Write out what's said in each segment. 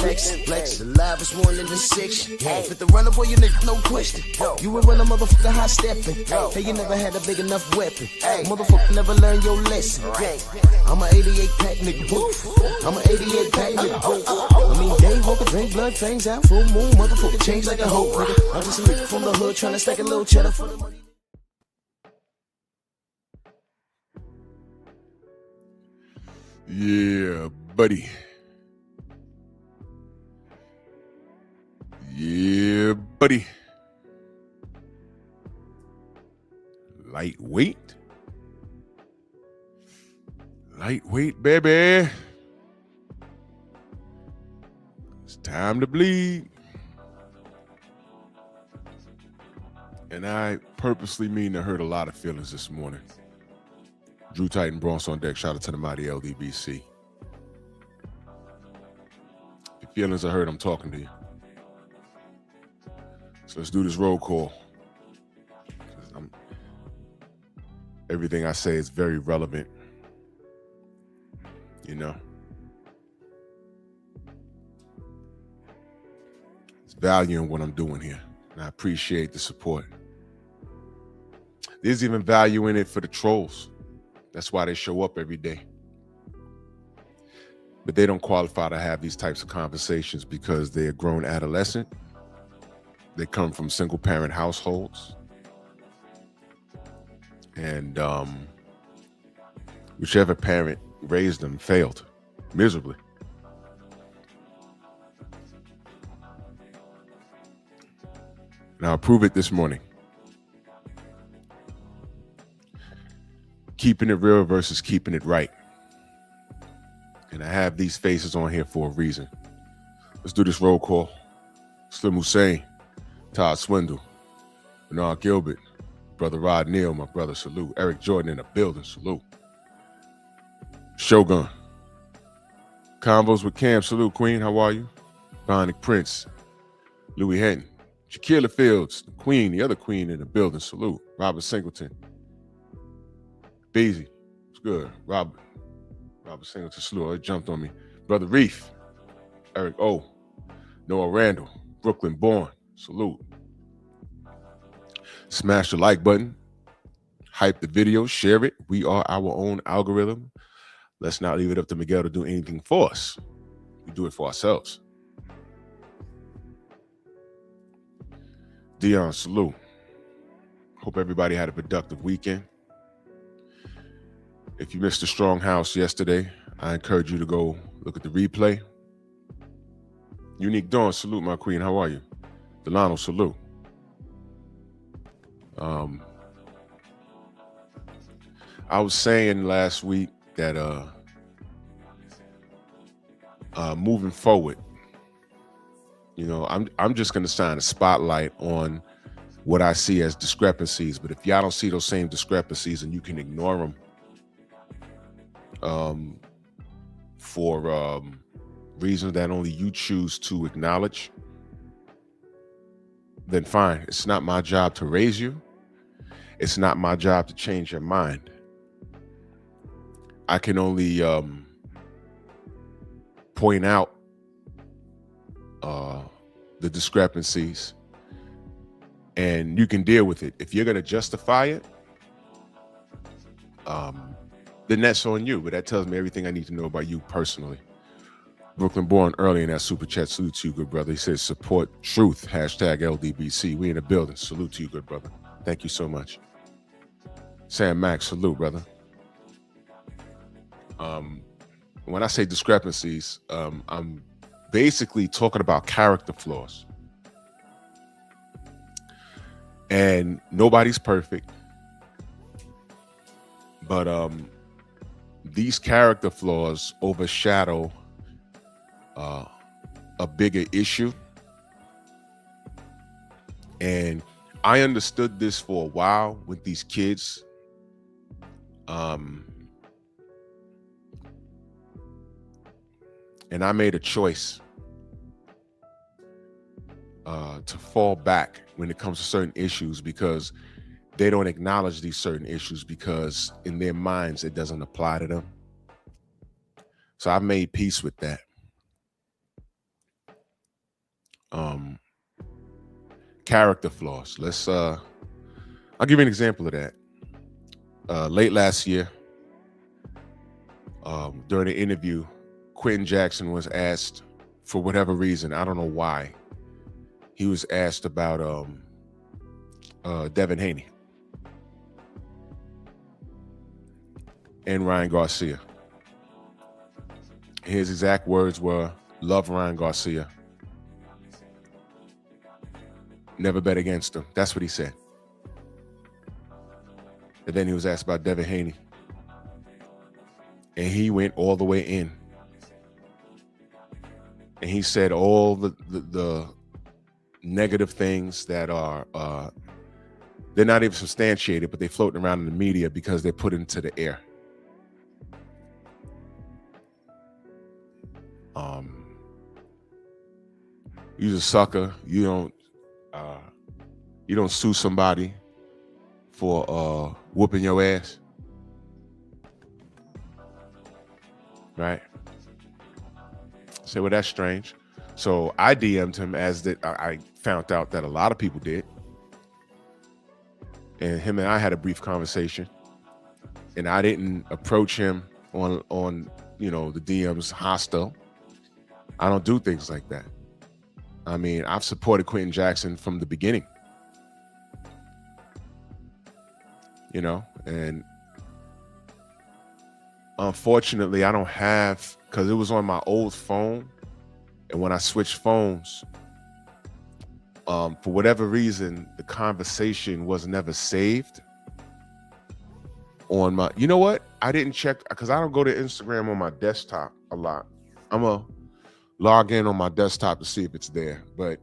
flex. The livest one in the section. Fit the runner, boy, you nigga, no question. You ain't run a motherfucker high stepping. Hey, you never had a big enough weapon. Motherfucker never learned your lesson. I'm a 88 pack nigga, boo. I'm a 88 pack nigga, boo. I mean, day walker, drink blood, fangs out, full moon, motherfucker change like a hoe, nigga. I'm just a nigga from the hood trying to stack a little cheddar for the money. Yeah, buddy. Yeah, buddy. Lightweight. Lightweight, baby. It's time to bleed. And I purposely mean to hurt a lot of feelings this morning. Drew Titan, Bronx on deck. Shout out to the mighty LDBC. If your feelings are hurt, I'm talking to you. So let's do this roll call. Everything I say is very relevant. You know. There's value in what I'm doing here. And I appreciate the support. There's even value in it for the trolls. That's why they show up every day. But they don't qualify to have these types of conversations because they're a grown adolescent. They come from single parent households. And whichever parent raised them failed miserably. And I'll prove it this morning. Keeping it real versus keeping it right. And I have these faces on here for a reason. Let's do this roll call. Slim Hussein, Todd Swindle, Bernard Gilbert, Brother Rod Neal, my brother, salute. Eric Jordan in the building, salute. Shogun. Convos with Cam, salute, Queen, how are you? Bionic Prince, Louis Henton, Shaquilla Fields, the Queen, the other Queen in the building, salute. Robert Singleton. Beezy, it's good. Robert Singleton, salute. It jumped on me. Brother Reef, Eric O, Noah Randall, Brooklyn Born, salute. Smash the like button, hype the video, share it. We are our own algorithm. Let's not leave it up to Miguel to do anything for us. We do it for ourselves. Dion, salute. Hope everybody had a productive weekend. If you missed the Strong House yesterday, I encourage you to go look at the replay. Unique Dawn, salute, my queen. How are you? Delano, salute. I was saying last week that moving forward, you know, I'm just going to shine a spotlight on what I see as discrepancies. But if y'all don't see those same discrepancies and you can ignore them for reasons that only you choose to acknowledge, then fine. It's not my job to raise you. It's not my job to change your mind. I can only point out the discrepancies, and you can deal with it. If you're going to justify it, then that's on you. But that tells me everything I need to know about you personally. Brooklyn Born early in that super chat. Salute to you, good brother. He says support truth. Hashtag LDBC. We in the building. Salute to you, good brother. Thank you so much. Sam Max, salute, brother. When I say discrepancies, I'm basically talking about character flaws. And nobody's perfect. But these character flaws overshadow a bigger issue. And I understood this for a while with these kids. And I made a choice to fall back when it comes to certain issues because they don't acknowledge these certain issues because in their minds, it doesn't apply to them. So I made peace with that. character flaws. I'll give you an example of that. Late last year, during the interview, Quentin Jackson was asked, for whatever reason, I don't know why, he was asked about Devin Haney and Ryan Garcia. His exact words were, "Love Ryan Garcia. Never bet against him." That's what he said. And then he was asked about Devin Haney. And he went all the way in. And he said all the negative things that are, they're not even substantiated, but they're floating around in the media because they're put into the air. You're a sucker. You don't sue somebody for whooping your ass, right? Say, well, that's strange. So I DM'd him, as that I found out that a lot of people did, and him and I had a brief conversation, and I didn't approach him on the DMs hostile. I don't do things like that. I mean, I've supported Quentin Jackson from the beginning, and unfortunately I don't have, because it was on my old phone, and when I switched phones, for whatever reason, the conversation was never saved on my, you know what? I didn't check, because I don't go to Instagram on my desktop a lot. I'm gonna log in on my desktop to see if it's there. But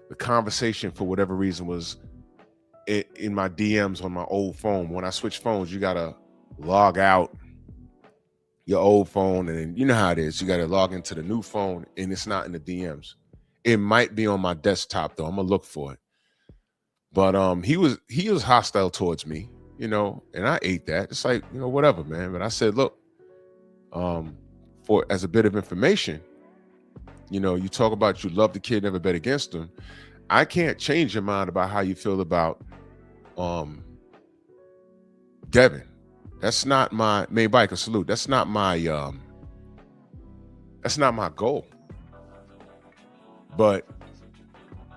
the conversation, for whatever reason, was in my DMs on my old phone. When I switch phones, you gotta log out your old phone, and then you know how it is. You gotta log into the new phone, and it's not in the DMs. It might be on my desktop though. I'm gonna look for it. But he was hostile towards me, and I ate that. It's like, whatever, man. But I said, look, as a bit of information, you talk about you love the kid, never bet against him. I can't change your mind about how you feel about Devin. That's not my main biker salute. That's not my goal. But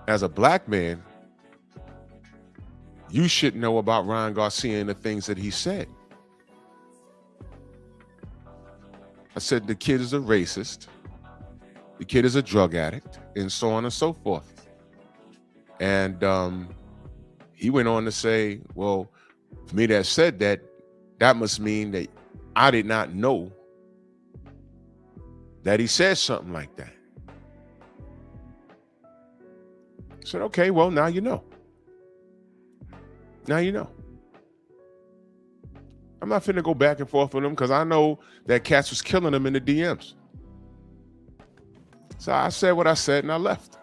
as a black man, you should know about Ryan Garcia and the things that he said. I said the kid is a racist. The kid is a drug addict, and so on and so forth. And he went on to say, well, for me to have said that, that must mean that I did not know that he said something like that. I said, okay, well, now you know. Now you know. I'm not finna go back and forth with him, because I know that cats was killing him in the DMs. So I said what I said, and I left.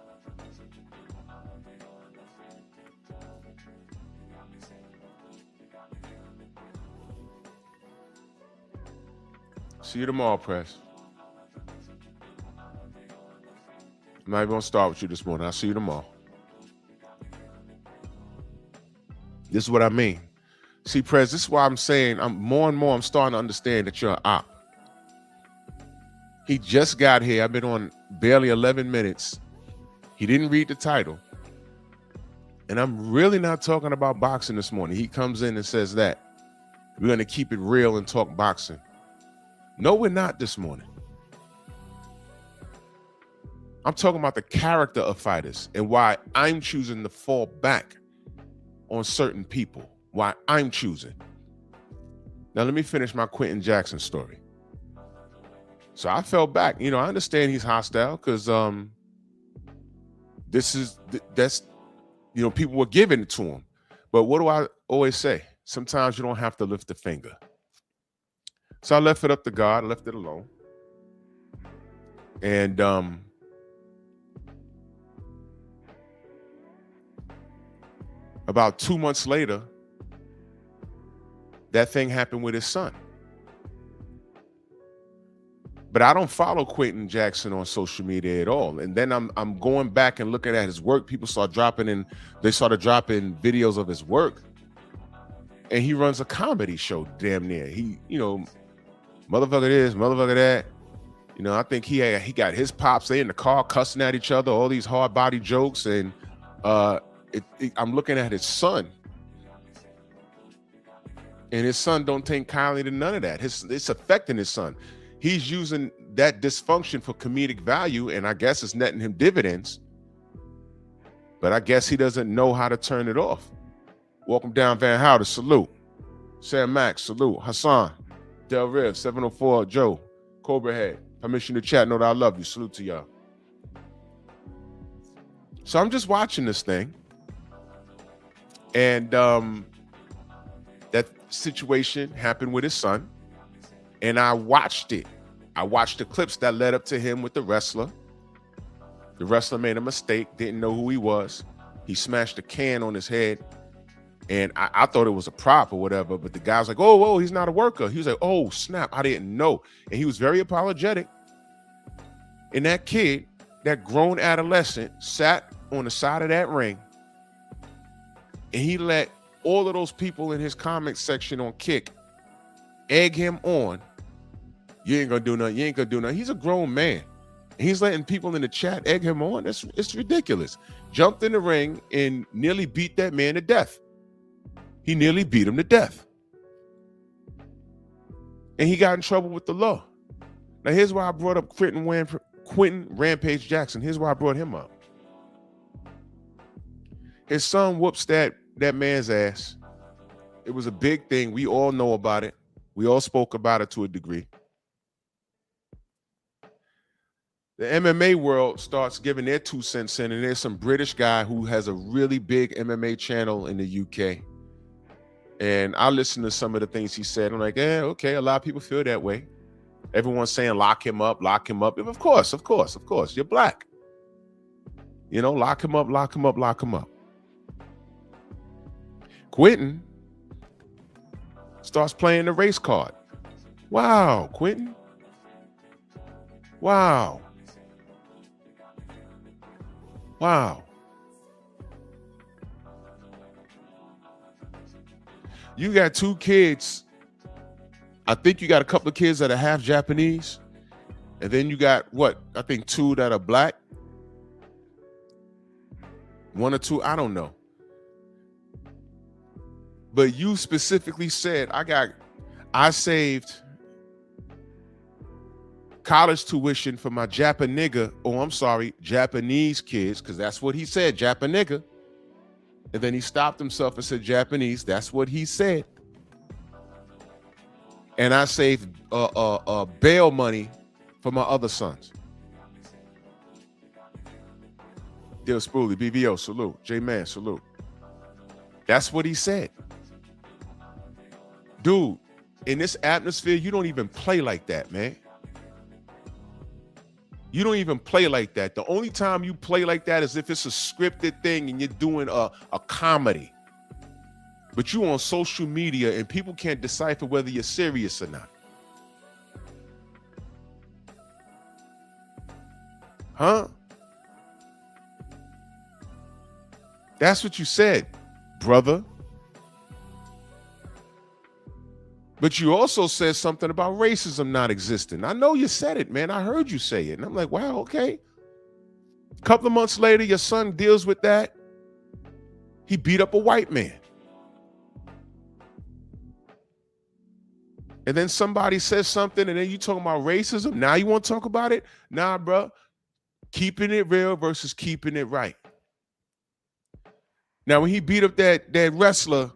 See you tomorrow, Press. I'm not even gonna start with you this morning. I'll see you tomorrow. This is what I mean. See, Prez, this is why I'm saying I'm starting to understand that you're an op. He just got here. I've been on barely 11 minutes. He didn't read the title. And I'm really not talking about boxing this morning. He comes in and says that we're going to keep it real and talk boxing. No, we're not this morning. I'm talking about the character of fighters and why I'm choosing to fall back on certain people. Why I'm choosing. Now, let me finish my Quentin Jackson story. So I fell back. I understand he's hostile because that's people were giving it to him. But what do I always say? Sometimes you don't have to lift a finger. So I left it up to God. I left it alone. And about 2 months later, that thing happened with his son. But I don't follow Quentin Jackson on social media at all. And then I'm going back and looking at his work. People started dropping videos of his work. And he runs a comedy show damn near. He, motherfucker this, motherfucker that. I think he got his pops, they in the car cussing at each other, all these hard body jokes. And I'm looking at his son. And his son don't take kindly to none of that. It's affecting his son. He's using that dysfunction for comedic value, and I guess it's netting him dividends. But I guess he doesn't know how to turn it off. Welcome down, Van Houder, salute. Sam Max, salute. Hassan, Del Riv, 704, Joe, Cobra Head. Permission to chat, know that I love you. Salute to y'all. So I'm just watching this thing. And that situation happened with his son. And I watched it. I watched the clips that led up to him with the wrestler. The wrestler made a mistake, didn't know who he was. He smashed a can on his head. And I thought it was a prop or whatever, but the guy was like, oh, he's not a worker. He was like, oh, snap, I didn't know. And he was very apologetic. And that kid, that grown adolescent, sat on the side of that ring, and he let all of those people in his comment section on Kick egg him on. You ain't gonna do nothing. You ain't gonna do nothing. He's a grown man. He's letting people in the chat egg him on. It's ridiculous. Jumped in the ring and nearly beat that man to death. He nearly beat him to death. And he got in trouble with the law. Now, here's why I brought up Quentin Rampage Jackson. Here's why I brought him up. His son whoops that man's ass. It was a big thing. We all know about it. We all spoke about it to a degree. The MMA world starts giving their 2 cents in, and there's some British guy who has a really big MMA channel in the UK. And I listened to some of the things he said. I'm like, okay, a lot of people feel that way. Everyone's saying lock him up, lock him up. Of course. You're black. Lock him up, lock him up, lock him up. Quentin starts playing the race card. Wow, Quentin. Wow. You got 2 kids. I think you got a couple of kids that are half Japanese. And then you got, 2 that are black. 1 or 2, I don't know. But you specifically said, I saved college tuition for my Japanese kids, because that's what he said, Japanigga. And then he stopped himself and said Japanese. That's what he said. And I saved bail money for my other sons. Dale Spoolie, BVO, salute. J-Man, salute. That's what he said. Dude, in this atmosphere, you don't even play like that, man. You don't even play like that. The only time you play like that is if it's a scripted thing and you're doing a comedy. But you on social media and people can't decipher whether you're serious or not. Huh? That's what you said, brother. But you also said something about racism not existing. I know you said it, man. I heard you say it. And I'm like, wow, okay. A couple of months later, your son deals with that. He beat up a white man. And then somebody says something, and then you talking about racism. Now you want to talk about it? Nah, bro. Keeping it real versus keeping it right. Now, when he beat up that wrestler,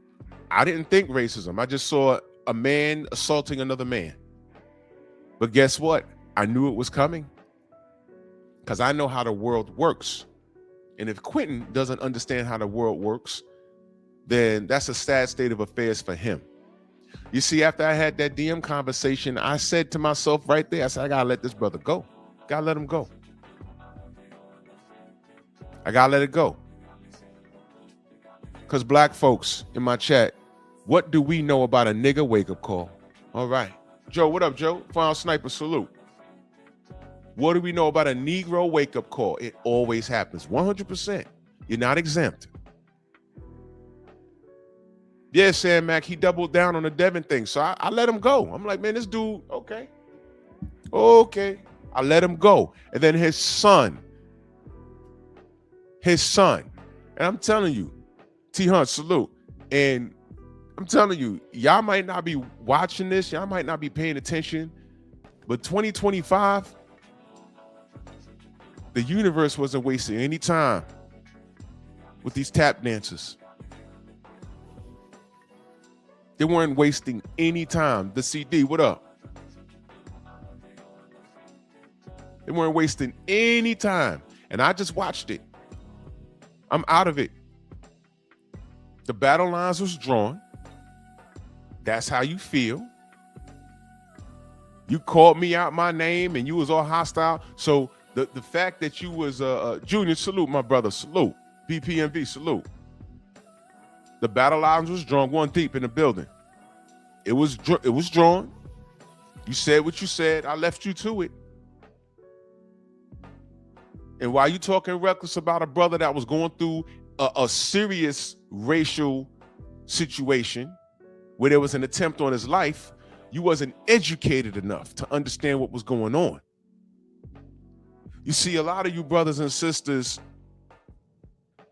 I didn't think racism. I just saw a man assaulting another man. But guess what? I knew it was coming because I know how the world works. And if Quentin doesn't understand how the world works, then that's a sad state of affairs for him. You see, after I had that DM conversation, I said to myself right there, I said, I gotta let this brother go. Gotta let him go. I gotta let it go. Because black folks in my chat, what do we know about a nigga wake-up call? All right. Joe, what up, Joe? Final Sniper, salute. What do we know about a Negro wake-up call? It always happens, 100%. You're not exempt. Yeah, Sam Mack, he doubled down on the Devin thing, so I let him go. I'm like, man, this dude, okay. I let him go. And then his son, and I'm telling you, T-Hunt, salute. And I'm telling you, y'all might not be watching this, y'all might not be paying attention, but 2025, the universe wasn't wasting any time with these tap dancers. They weren't wasting any time. The CD, what up? They weren't wasting any time. And I just watched it. I'm out of it. The battle lines was drawn. That's how you feel. You called me out my name and you was all hostile. So the fact that you was Junior, salute, my brother, salute. BPMV, salute. The battle lines was drawn, one deep in the building. It was drawn. You said what you said. I left you to it. And while you talking reckless about a brother that was going through a serious racial situation where there was an attempt on his life, you wasn't educated enough to understand what was going on. You see, a lot of you brothers and sisters,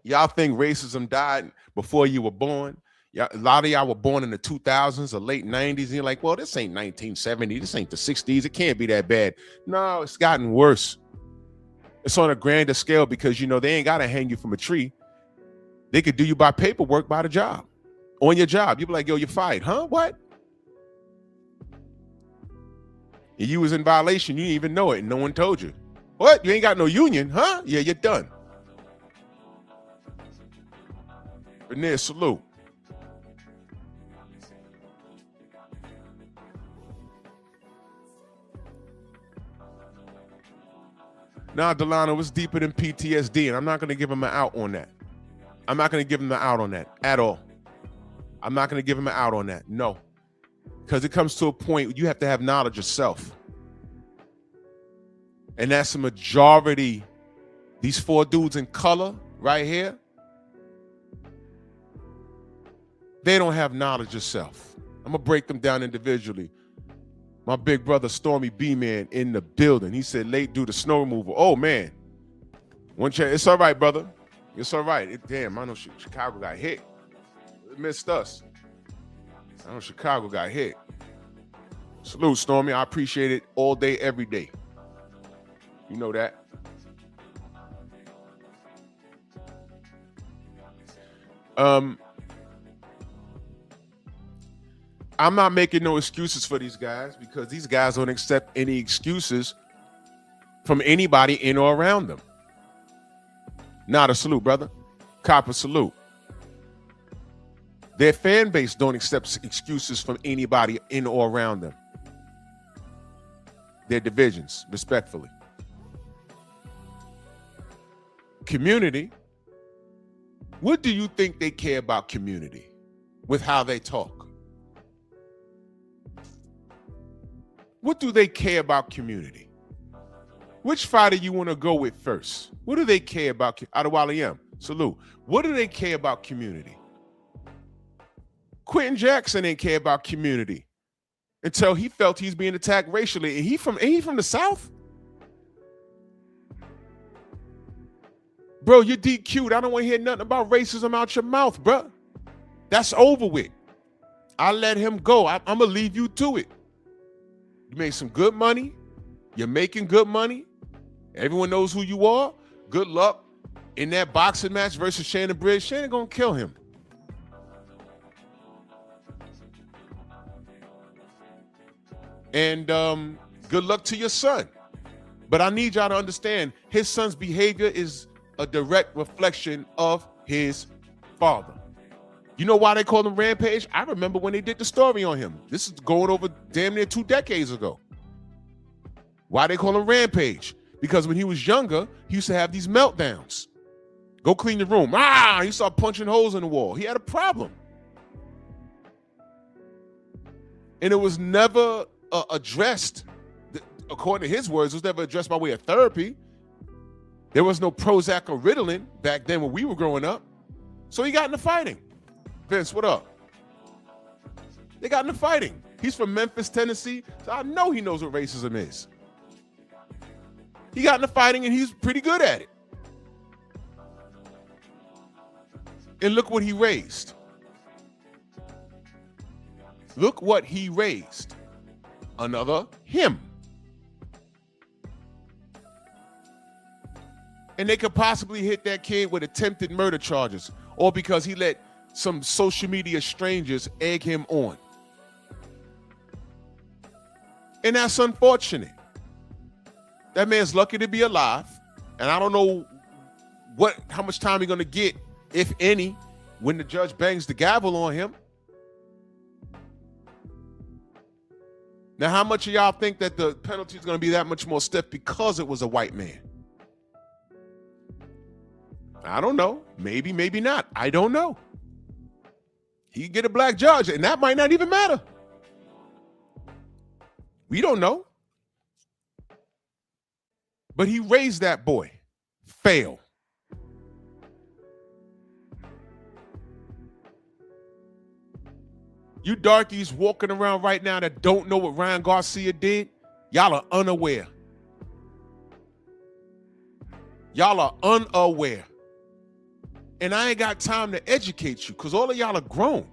y'all think racism died before you were born. A lot of y'all were born in the 2000s or late 90s, and you're like, well, this ain't 1970, this ain't the 60s, it can't be that bad. No, it's gotten worse. It's on a grander scale because, you know, they ain't got to hang you from a tree. They could do you by paperwork, by the job, on your job. You be like, yo, you're fired. Huh? What? And you was in violation. You didn't even know it, and no one told you. What? You ain't got no union, huh? Yeah, you're done. Veneer, salute. Now, Delano, was deeper than PTSD, and I'm not going to give him an out on that. I'm not going to give him an out on that at all. I'm not going to give him an out on that. No. Because it comes to a point where you have to have knowledge of self. And that's the majority. These four dudes in color right here, they don't have knowledge of self. I'm going to break them down individually. My big brother, Stormy B-Man, in the building. He said, late due to snow removal. Oh, man. It's all right, brother. It's all right. Damn, I know Chicago got hit. It missed us. I know Chicago got hit. Salute, Stormy. I appreciate it all day, every day. You know that. I'm not making no excuses for these guys because these guys don't accept any excuses from anybody in or around them. Not a salute, brother. Copper, salute. Their fan base don't accept excuses from anybody in or around them. Their divisions, respectfully. Community. What do you think they care about community with how they talk? What do they care about community? Which fighter you want to go with first? What do they care about? Adewale M, salute. What do they care about community? Quentin Jackson didn't care about community until he felt he's being attacked racially. And he from the South? Bro, you're DQ'd. I don't want to hear nothing about racism out your mouth, bro. That's over with. I let him go. I'm going to leave you to it. You made some good money. You're making good money. Everyone knows who you are. Good luck in that boxing match versus Shannon Briggs. Shannon gonna kill him. And good luck to your son. But I need y'all to understand, his son's behavior is a direct reflection of his father. You know why they call him Rampage? I remember when they did the story on him. This is going over damn near 2 decades ago. Why they call him Rampage? Because when he was younger, he used to have these meltdowns. Go clean your room. He started punching holes in the wall. He had a problem. And it was never addressed. according to his words, was never addressed by way of therapy. There was no Prozac or Ritalin back then when we were growing up. So he got into fighting. Vince, what up? They got into fighting. He's from Memphis, Tennessee, so I know he knows what racism is. He got into fighting, and he's pretty good at it. And look what he raised. Look what he raised. Another him. And they could possibly hit that kid with attempted murder charges, or because he let some social media strangers egg him on. And that's unfortunate. That man's lucky to be alive, and I don't know how much time he's gonna get, if any, when the judge bangs the gavel on him. Now, how much of y'all think that the penalty is gonna be that much more stiff because it was a white man? I don't know. Maybe, maybe not. I don't know. He can get a black judge, and that might not even matter. We don't know. But he raised that boy. Fail. You darkies walking around right now that don't know what Ryan Garcia did, y'all are unaware. Y'all are unaware. And I ain't got time to educate you because all of y'all are grown.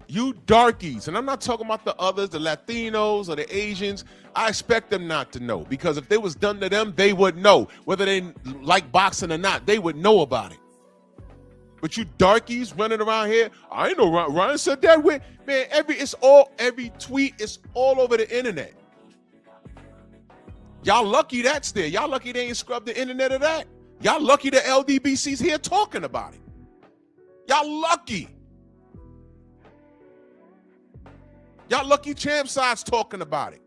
You darkies, and I'm not talking about the others, the Latinos or the Asians. I expect them not to know, because if it was done to them, they would know. Whether they like boxing or not, they would know about it. But you darkies running around here, I ain't know Ryan said that way. Man, every tweet is all over the internet. Y'all lucky that's there. Y'all lucky they ain't scrubbed the internet of that. Y'all lucky the LDBC's here talking about it. Y'all lucky. Y'all lucky Champ Side's talking about it.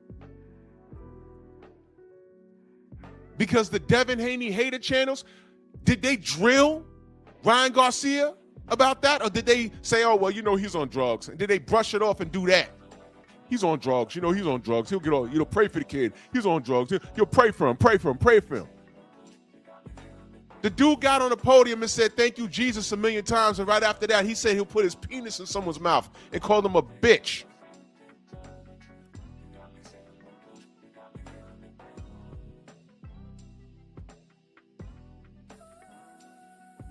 Because the Devin Haney hater channels, did they drill Ryan Garcia about that? Or did they say, oh, well, you know, he's on drugs? And did they brush it off and do that? He's on drugs. You know, he's on drugs. He'll get all, pray for the kid. He's on drugs. He'll pray for him, pray for him, pray for him. The dude got on the podium and said, thank you, Jesus, a million times. And right after that, he said he'll put his penis in someone's mouth and call them a bitch.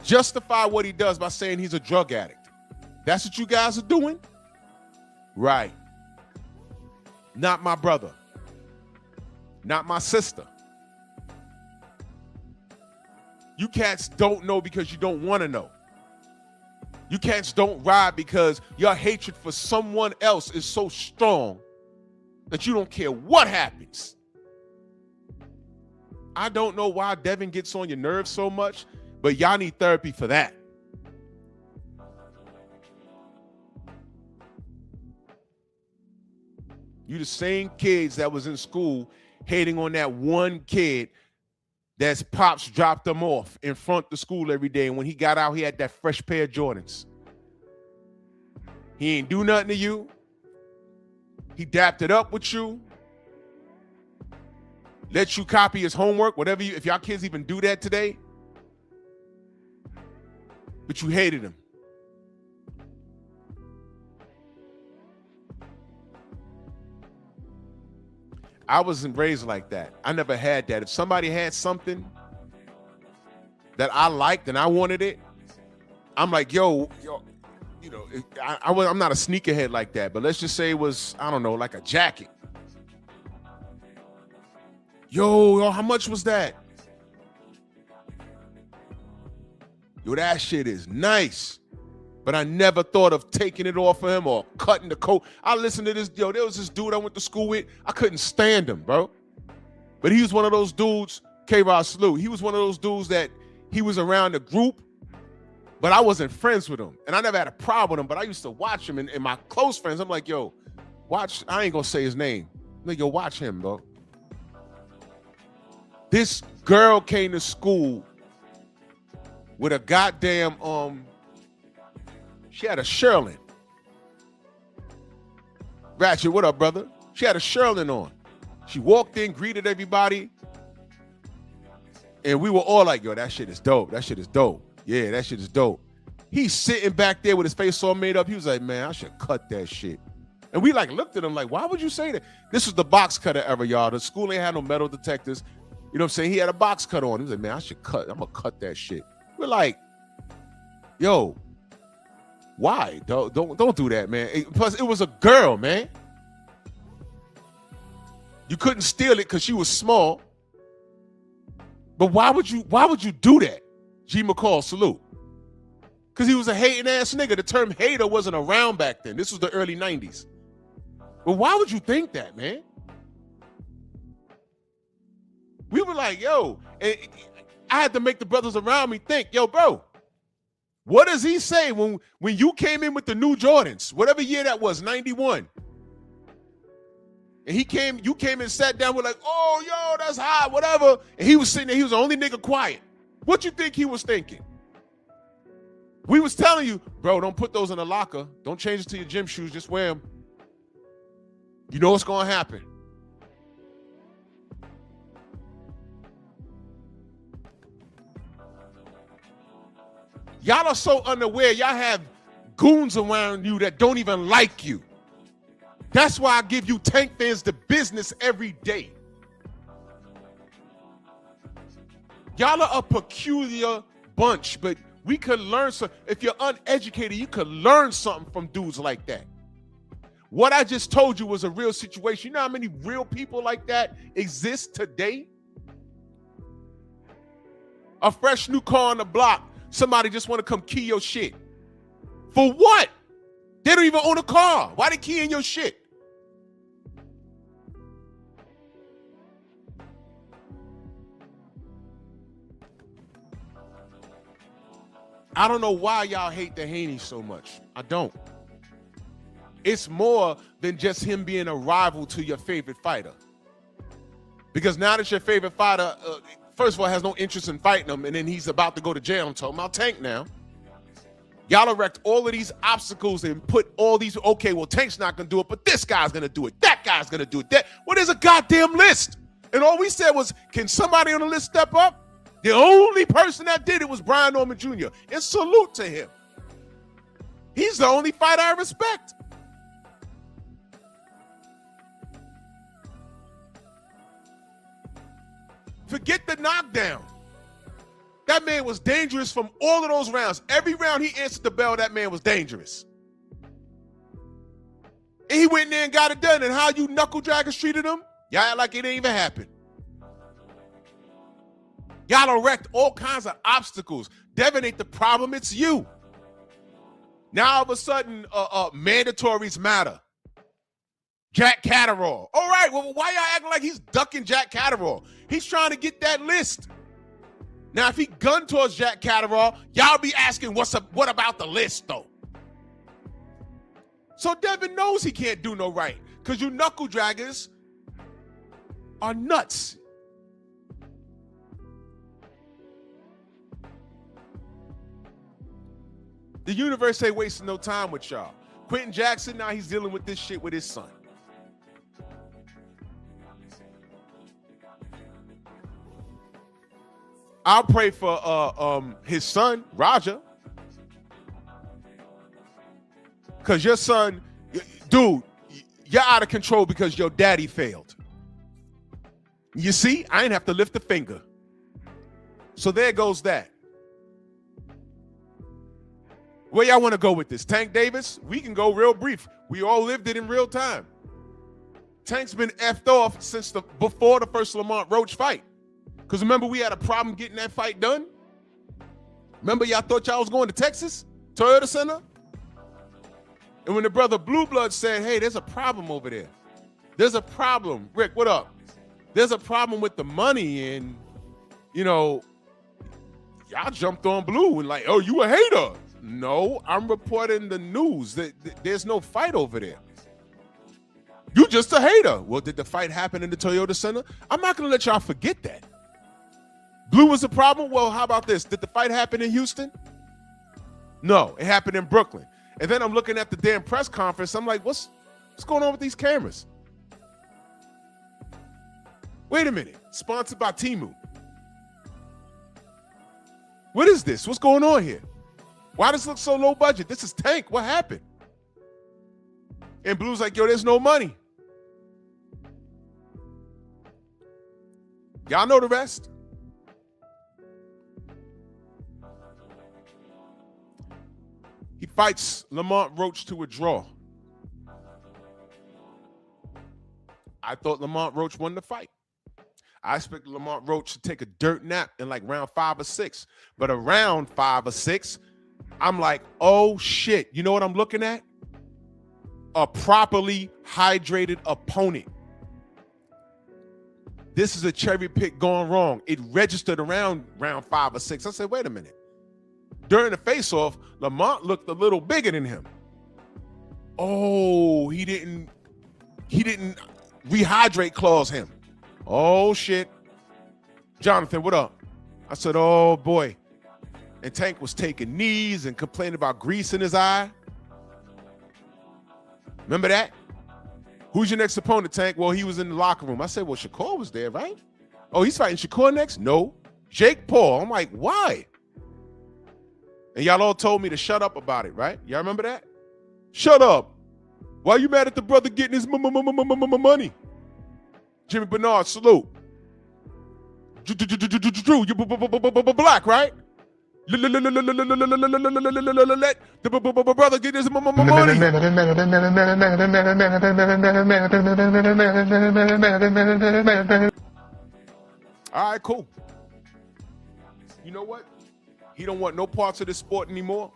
Justify what he does by saying he's a drug addict. That's what you guys are doing? Right. Not my brother. Not my sister. You cats don't know because you don't want to know. You cats don't ride because your hatred for someone else is so strong that you don't care what happens. I don't know why Devin gets on your nerves so much, but y'all need therapy for that. You the same kids that was in school hating on that one kid that's pops dropped him off in front of the school every day. And when he got out, he had that fresh pair of Jordans. He ain't do nothing to you. He dapped it up with you. Let you copy his homework, whatever if y'all kids even do that today. But you hated him. I wasn't raised like that. I never had that. If somebody had something that I liked and I wanted it, I'm like, yo, you know, I'm not a sneakerhead like that, but let's just say it was, I don't know, like a jacket. Yo, how much was that? Yo, that shit is nice. But I never thought of taking it off of him or cutting the coat. I listened to this, there was this dude I went to school with. I couldn't stand him, bro. But he was one of those dudes, K-Rod salute. He was one of those dudes that he was around the group, but I wasn't friends with him. And I never had a problem with him, but I used to watch him. And my close friends, I'm like, yo, watch, I ain't gonna say his name. I'm like, yo, watch him, bro. This girl came to school with a goddamn, she had a Sherlin. Ratchet, what up, brother? She had a Sherlin on. She walked in, greeted everybody. And we were all like, yo, that shit is dope. That shit is dope. Yeah, that shit is dope. He's sitting back there with his face all made up. He was like, man, I should cut that shit. And we like looked at him like, why would you say that? This was the box cutter era, y'all. The school ain't had no metal detectors. You know what I'm saying? He had a box cut on. He was like, man, I'm gonna cut that shit. We're like, yo, why? Don't do that, man. Plus, it was a girl, man. You couldn't steal it because she was small. But why would you do that? G. McCall, salute. Because he was a hating ass nigga. The term hater wasn't around back then. This was the early 90s. But why would you think that, man? We were like, yo, and I had to make the brothers around me think, yo, bro, what does he say when you came in with the new Jordans, whatever year that was, 91? And you came and sat down with like, oh, yo, that's hot, whatever. And he was sitting there, he was the only nigga quiet. What you think he was thinking? We was telling you, bro, don't put those in a locker. Don't change it to your gym shoes, just wear them. You know what's gonna happen. Y'all are so unaware. Y'all have goons around you that don't even like you. That's why I give you Tank fans the business every day. Y'all are a peculiar bunch, but we could learn some. If you're uneducated, you could learn something from dudes like that. What I just told you was a real situation. You know how many real people like that exist today? A fresh new car on the block. Somebody just want to come key your shit. For what? They don't even own a car. Why they keying your shit? I don't know why y'all hate the Haney so much. I don't. It's more than just him being a rival to your favorite fighter. Because now that your favorite fighter, first of all, has no interest in fighting him, and then he's about to go to jail. I'm talking about Tank now. Y'all erect all of these obstacles and put all these, okay, well, Tank's not going to do it, but this guy's going to do it. That guy's going to do it. Well, there's a goddamn list. And all we said was, can somebody on the list step up? The only person that did it was Brian Norman Jr. And salute to him. He's the only fighter I respect. Forget the knockdown. That man was dangerous from all of those rounds. Every round he answered the bell, that man was dangerous. And he went in there and got it done. And how you knuckle draggers treated him, y'all act like it didn't even happen. Y'all erect all kinds of obstacles. Devin ain't the problem, it's you. Now all of a sudden, mandatories matter. Jack Catterall. All right, well, why y'all acting like he's ducking Jack Catterall? He's trying to get that list. Now, if he gunned towards Jack Catterall, y'all be asking, what about the list, though? So Devin knows he can't do no right, because you knuckle draggers are nuts. The universe ain't wasting no time with y'all. Quentin Jackson, now he's dealing with this shit with his son. I'll pray for his son, Roger. Because your son, dude, you're out of control because your daddy failed. You see, I ain't have to lift a finger. So there goes that. Where y'all want to go with this? Tank Davis? We can go real brief. We all lived it in real time. Tank's been effed off since before the first Lamont Roach fight. Because remember, we had a problem getting that fight done? Remember, y'all thought y'all was going to Texas? Toyota Center? And when the brother Blue Blood said, hey, there's a problem over there. There's a problem. Rick, what up? There's a problem with the money, and, you know, y'all jumped on Blue and like, oh, you a hater. No, I'm reporting the news. There's no fight over there. You just a hater. Well, did the fight happen in the Toyota Center? I'm not going to let y'all forget that. Blue was the problem? Well, how about this? Did the fight happen in Houston? No, it happened in Brooklyn. And then I'm looking at the damn press conference. I'm like, what's going on with these cameras? Wait a minute. Sponsored by Temu. What is this? What's going on here? Why does it look so low budget? This is Tank. What happened? And Blue's like, yo, there's no money. Y'all know the rest. He fights Lamont Roach to a draw. I thought Lamont Roach won the fight. I expected Lamont Roach to take a dirt nap in like round 5 or 6. But around 5 or 6, I'm like, oh shit. You know what I'm looking at? A properly hydrated opponent. This is a cherry pick gone wrong. It registered around round 5 or 6. I said, wait a minute. During the face-off, Lamont looked a little bigger than him. Oh, he didn't rehydrate clause him. Oh, shit. Jonathan, what up? I said, oh, boy. And Tank was taking knees and complaining about grease in his eye. Remember that? Who's your next opponent, Tank? Well, he was in the locker room. I said, well, Shakur was there, right? Oh, he's fighting Shakur next? No. Jake Paul. I'm like, why? And y'all all told me to shut up about it, right? Y'all remember that? Shut up. Why you mad at the brother getting his money? Jimmy Bernard, salute. Drew, you black, right? Let the brother get his money. All right, cool. You know what? He don't want no parts of this sport anymore.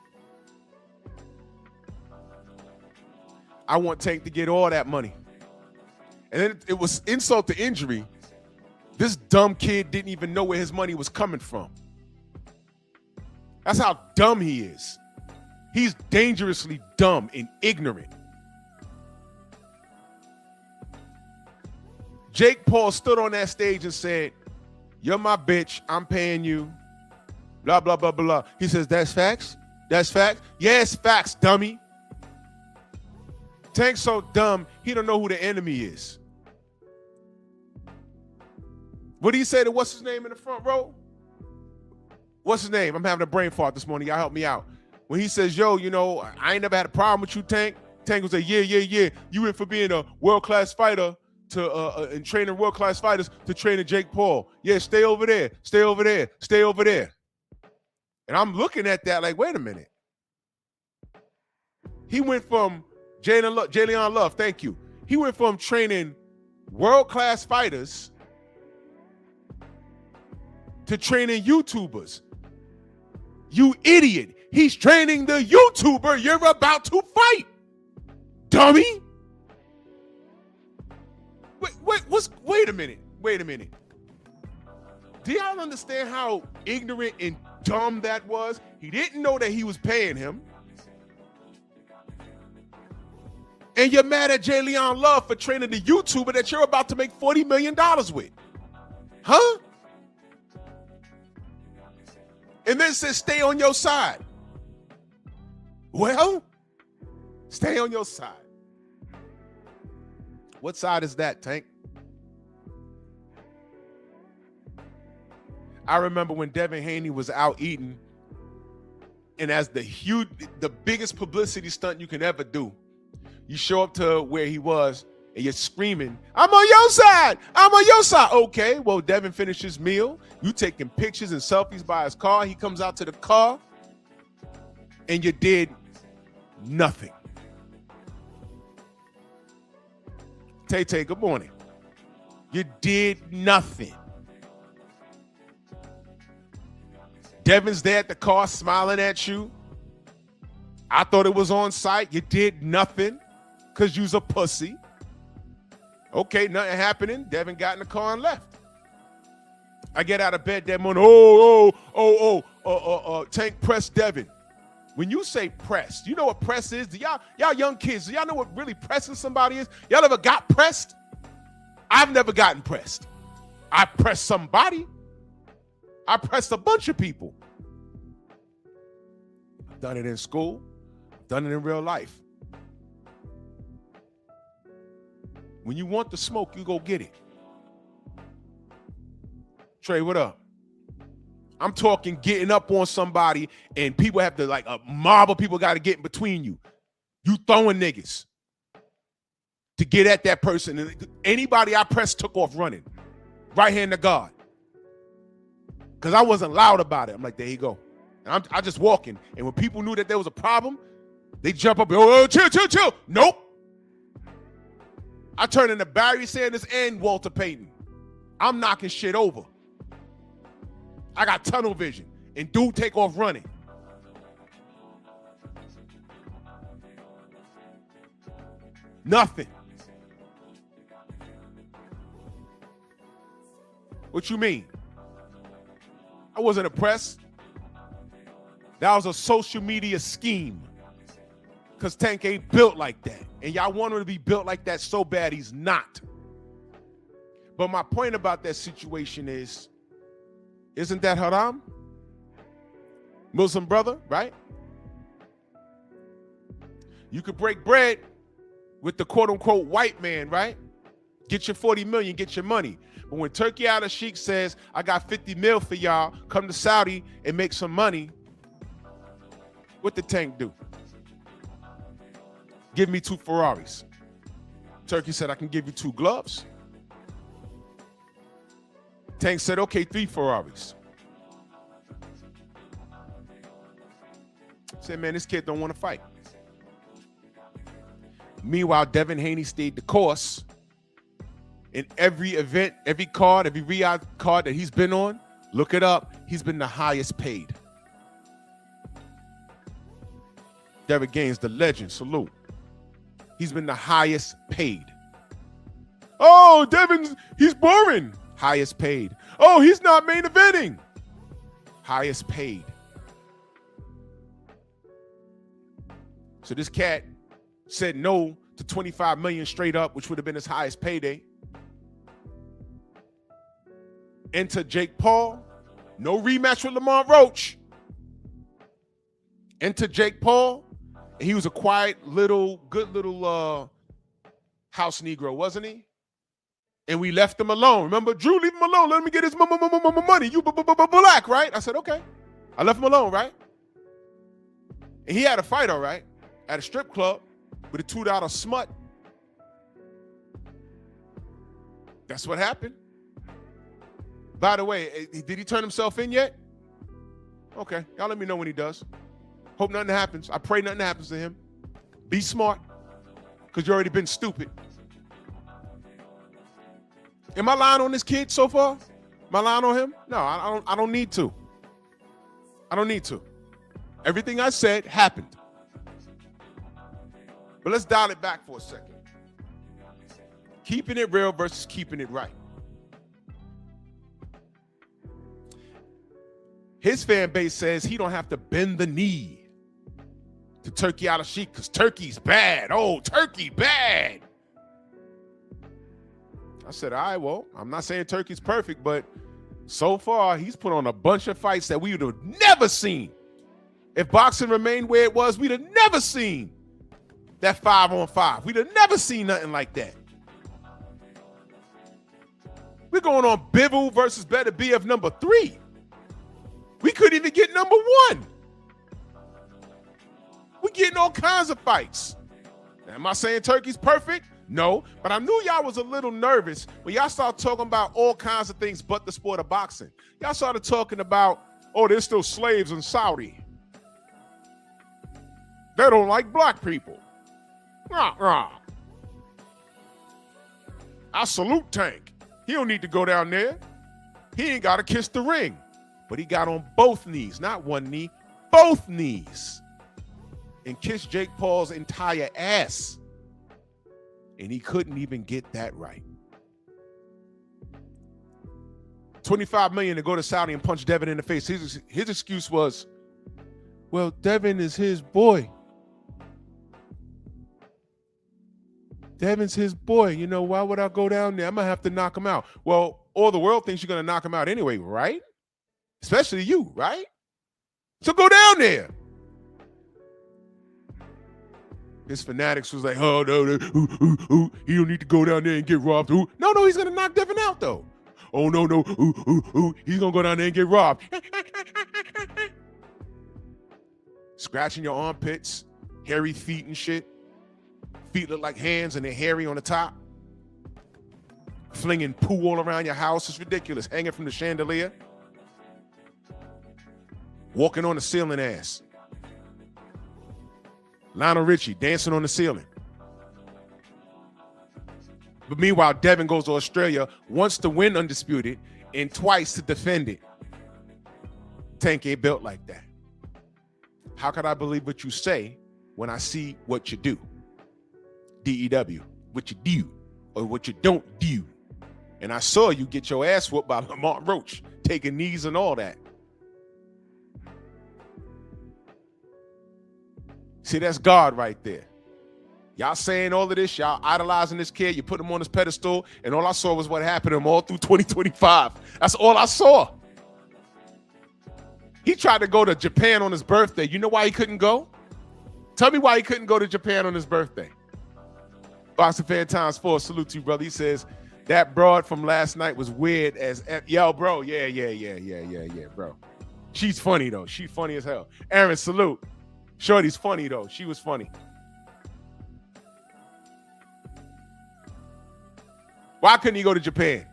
I want Tank to get all that money. And then it was insult to injury. This dumb kid didn't even know where his money was coming from. That's how dumb he is. He's dangerously dumb and ignorant. Jake Paul stood on that stage and said, you're my bitch, I'm paying you. Blah, blah, blah, blah. He says, that's facts? That's facts? Yes, facts, dummy. Tank's so dumb, he don't know who the enemy is. What did he say to what's his name in the front row? What's his name? I'm having a brain fart this morning. Y'all help me out. When he says, yo, you know, I ain't never had a problem with you, Tank. Tank will say, yeah. You went for being a world-class fighter to and training world-class fighters to training Jake Paul. Yeah, stay over there. Stay over there. Stay over there. And I'm looking at that like, wait a minute. He went from Jalen Love, thank you. He went from training world-class fighters to training YouTubers. You idiot. He's training the YouTuber you're about to fight. Dummy. Wait a minute. Do y'all understand how ignorant and dumb that was? He didn't know that he was paying him. And you're mad at Jalen Love for training the YouTuber that you're about to make $40 million with. Huh? And then says, stay on your side. Well, stay on your side. What side is that, Tank? I remember when Devin Haney was out eating, and as the biggest publicity stunt you can ever do, you show up to where he was and you're screaming, I'm on your side. I'm on your side. Okay, well, Devin finished his meal. You taking pictures and selfies by his car. He comes out to the car and you did nothing. Tay, good morning. You did nothing. Devin's there at the car smiling at you. I thought it was on site. You did nothing because you's a pussy. Okay, nothing happening. Devin got in the car and left. I get out of bed that morning. Tank press Devin. When you say pressed, you know what press is? Do y'all young kids, do y'all know what really pressing somebody is? Y'all ever got pressed? I've never gotten pressed. I pressed somebody. I pressed a bunch of people. I've done it in school. I've done it in real life. When you want the smoke, you go get it. Trey, what up? I'm talking getting up on somebody and people have to, like, a mob of people got to get in between you. You throwing niggas to get at that person. And anybody I pressed took off running. Right hand to God. Because I wasn't loud about it. I'm like, there you go. And I just walking. And when people knew that there was a problem, they jump up and, oh, chill. Nope. I turn into Barry Sanders and Walter Payton. I'm knocking shit over. I got tunnel vision. And dude take off running. Nothing. What you mean? I wasn't oppressed. That was a social media scheme. Because Tank ain't built like that. And y'all want him to be built like that so bad he's not. But my point about that situation is, isn't that haram? Muslim brother, right? You could break bread with the quote-unquote white man, right? Get your 40 million, get your money. But when Turkey al-Sheikh says, I got 50 mil for y'all, come to Saudi and make some money, what did Tank do? Give me 2 Ferraris. Turkey said, I can give you 2 gloves. Tank said, okay, 3 Ferraris. Said, man, this kid don't want to fight. Meanwhile, Devin Haney stayed the course. In every event, every card, every Riyadh card that he's been on, look it up, he's been the highest paid. Derek Gaines, the legend, salute. He's been the highest paid. Oh, Devin's, he's boring. Highest paid. Oh, he's not main eventing. Highest paid. So this cat said no to 25 million straight up, which would have been his highest payday. Enter Jake Paul. No rematch with Lamont Roach. Enter Jake Paul. And he was a quiet little, good little house Negro, wasn't he? And we left him alone. Remember, Drew, leave him alone. Let me get his money. You black, right? I said, okay. I left him alone, right? And he had a fight, all right, at a strip club with a $2 smut. That's what happened. By the way, did he turn himself in yet? Okay, y'all let me know when he does. Hope nothing happens. I pray nothing happens to him. Be smart, because you already been stupid. Am I lying on this kid so far? Am I lying on him? No, I don't need to. I don't need to. Everything I said happened. But let's dial it back for a second. Keeping it real versus keeping it right. His fan base says he don't have to bend the knee to Turkey al-Sheikh because Turkey's bad. Oh, Turkey bad. I said, all right, well, I'm not saying Turkey's perfect, but so far he's put on a bunch of fights that we would have never seen. If boxing remained where it was, we'd have never seen that 5-on-5. We'd have never seen nothing like that. We're going on Bivol versus Better BF number 3. We couldn't even get number 1. We're getting all kinds of fights. Now, am I saying Turkey's perfect? No, but I knew y'all was a little nervous when y'all started talking about all kinds of things but the sport of boxing. Y'all started talking about, oh, there's still slaves in Saudi. They don't like black people. Rah, rah. I salute Tank. He don't need to go down there. He ain't got to kiss the ring. But he got on both knees, not one knee, both knees, and kissed Jake Paul's entire ass. And he couldn't even get that right. $25 million to go to Saudi and punch Devin in the face. His excuse was, well, Devin is his boy. Devin's his boy. You know, why would I go down there? I'm going to have to knock him out. Well, all the world thinks you're going to knock him out anyway, right? Especially you, right? So go down there. His fanatics was like, oh, no, he don't need to go down there and get robbed. No, he's going to knock Devin out, though. Oh, no. Ooh. He's going to go down there and get robbed. Scratching your armpits, hairy feet and shit. Feet look like hands and they're hairy on the top. Flinging poo all around your house. It's ridiculous. Hanging from the chandelier. Walking on the ceiling ass. Lionel Richie dancing on the ceiling. But meanwhile, Devin goes to Australia once to win Undisputed and twice to defend it. Tank ain't built like that. How could I believe what you say when I see what you do? DEW, what you do or what you don't do. And I saw you get your ass whooped by Lamont Roach, taking knees and all that. See, that's God right there. Y'all saying all of this, y'all idolizing this kid, you put him on this pedestal, and all I saw was what happened to him all through 2025. That's all I saw. He tried to go to Japan on his birthday. You know why he couldn't go? Tell me why he couldn't go to Japan on his birthday. Boxing Fan Times 4, salute to you, brother. He says, that broad from last night was weird as yo, bro. Yeah, bro. She's funny, though. She's funny as hell. Aaron, salute. Shorty's funny, though. She was funny. Why couldn't he go to Japan?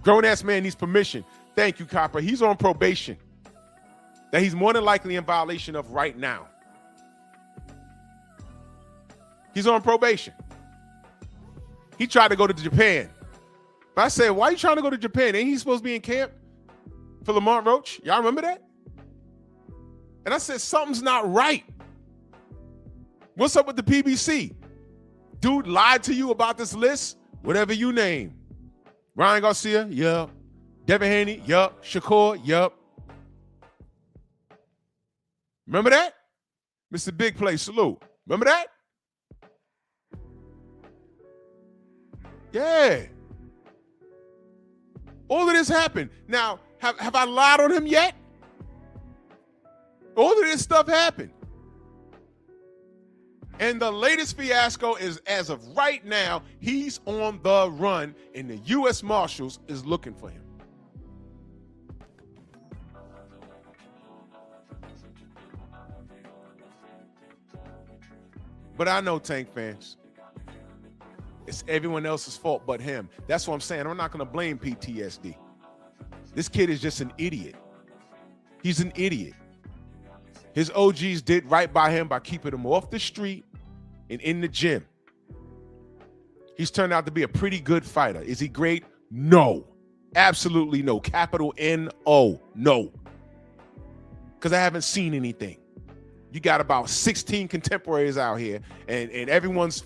Grown-ass man needs permission. Thank you, Copper. He's on probation. That he's more than likely in violation of right now. He's on probation. He tried to go to Japan. But I said, why are you trying to go to Japan? Ain't he supposed to be in camp for Lamont Roach? Y'all remember that? And I said, something's not right. What's up with the PBC? Dude lied to you about this list? Whatever you name. Ryan Garcia, yup. Devin Haney, yup. Shakur, yup. Remember that? Mr. Big Play, salute. Remember that? Yeah. All of this happened. Now, have I lied on him yet? All of this stuff happened. And the latest fiasco is, as of right now, he's on the run and the U.S. Marshals is looking for him. But I know, Tank fans, it's everyone else's fault but him. That's what I'm saying. I'm not going to blame PTSD. This kid is just an idiot. He's an idiot. His OGs did right by him by keeping him off the street and in the gym. He's turned out to be a pretty good fighter. Is he great? No. Absolutely no. Capital N-O. No. Because I haven't seen anything. You got about 16 contemporaries out here, and everyone's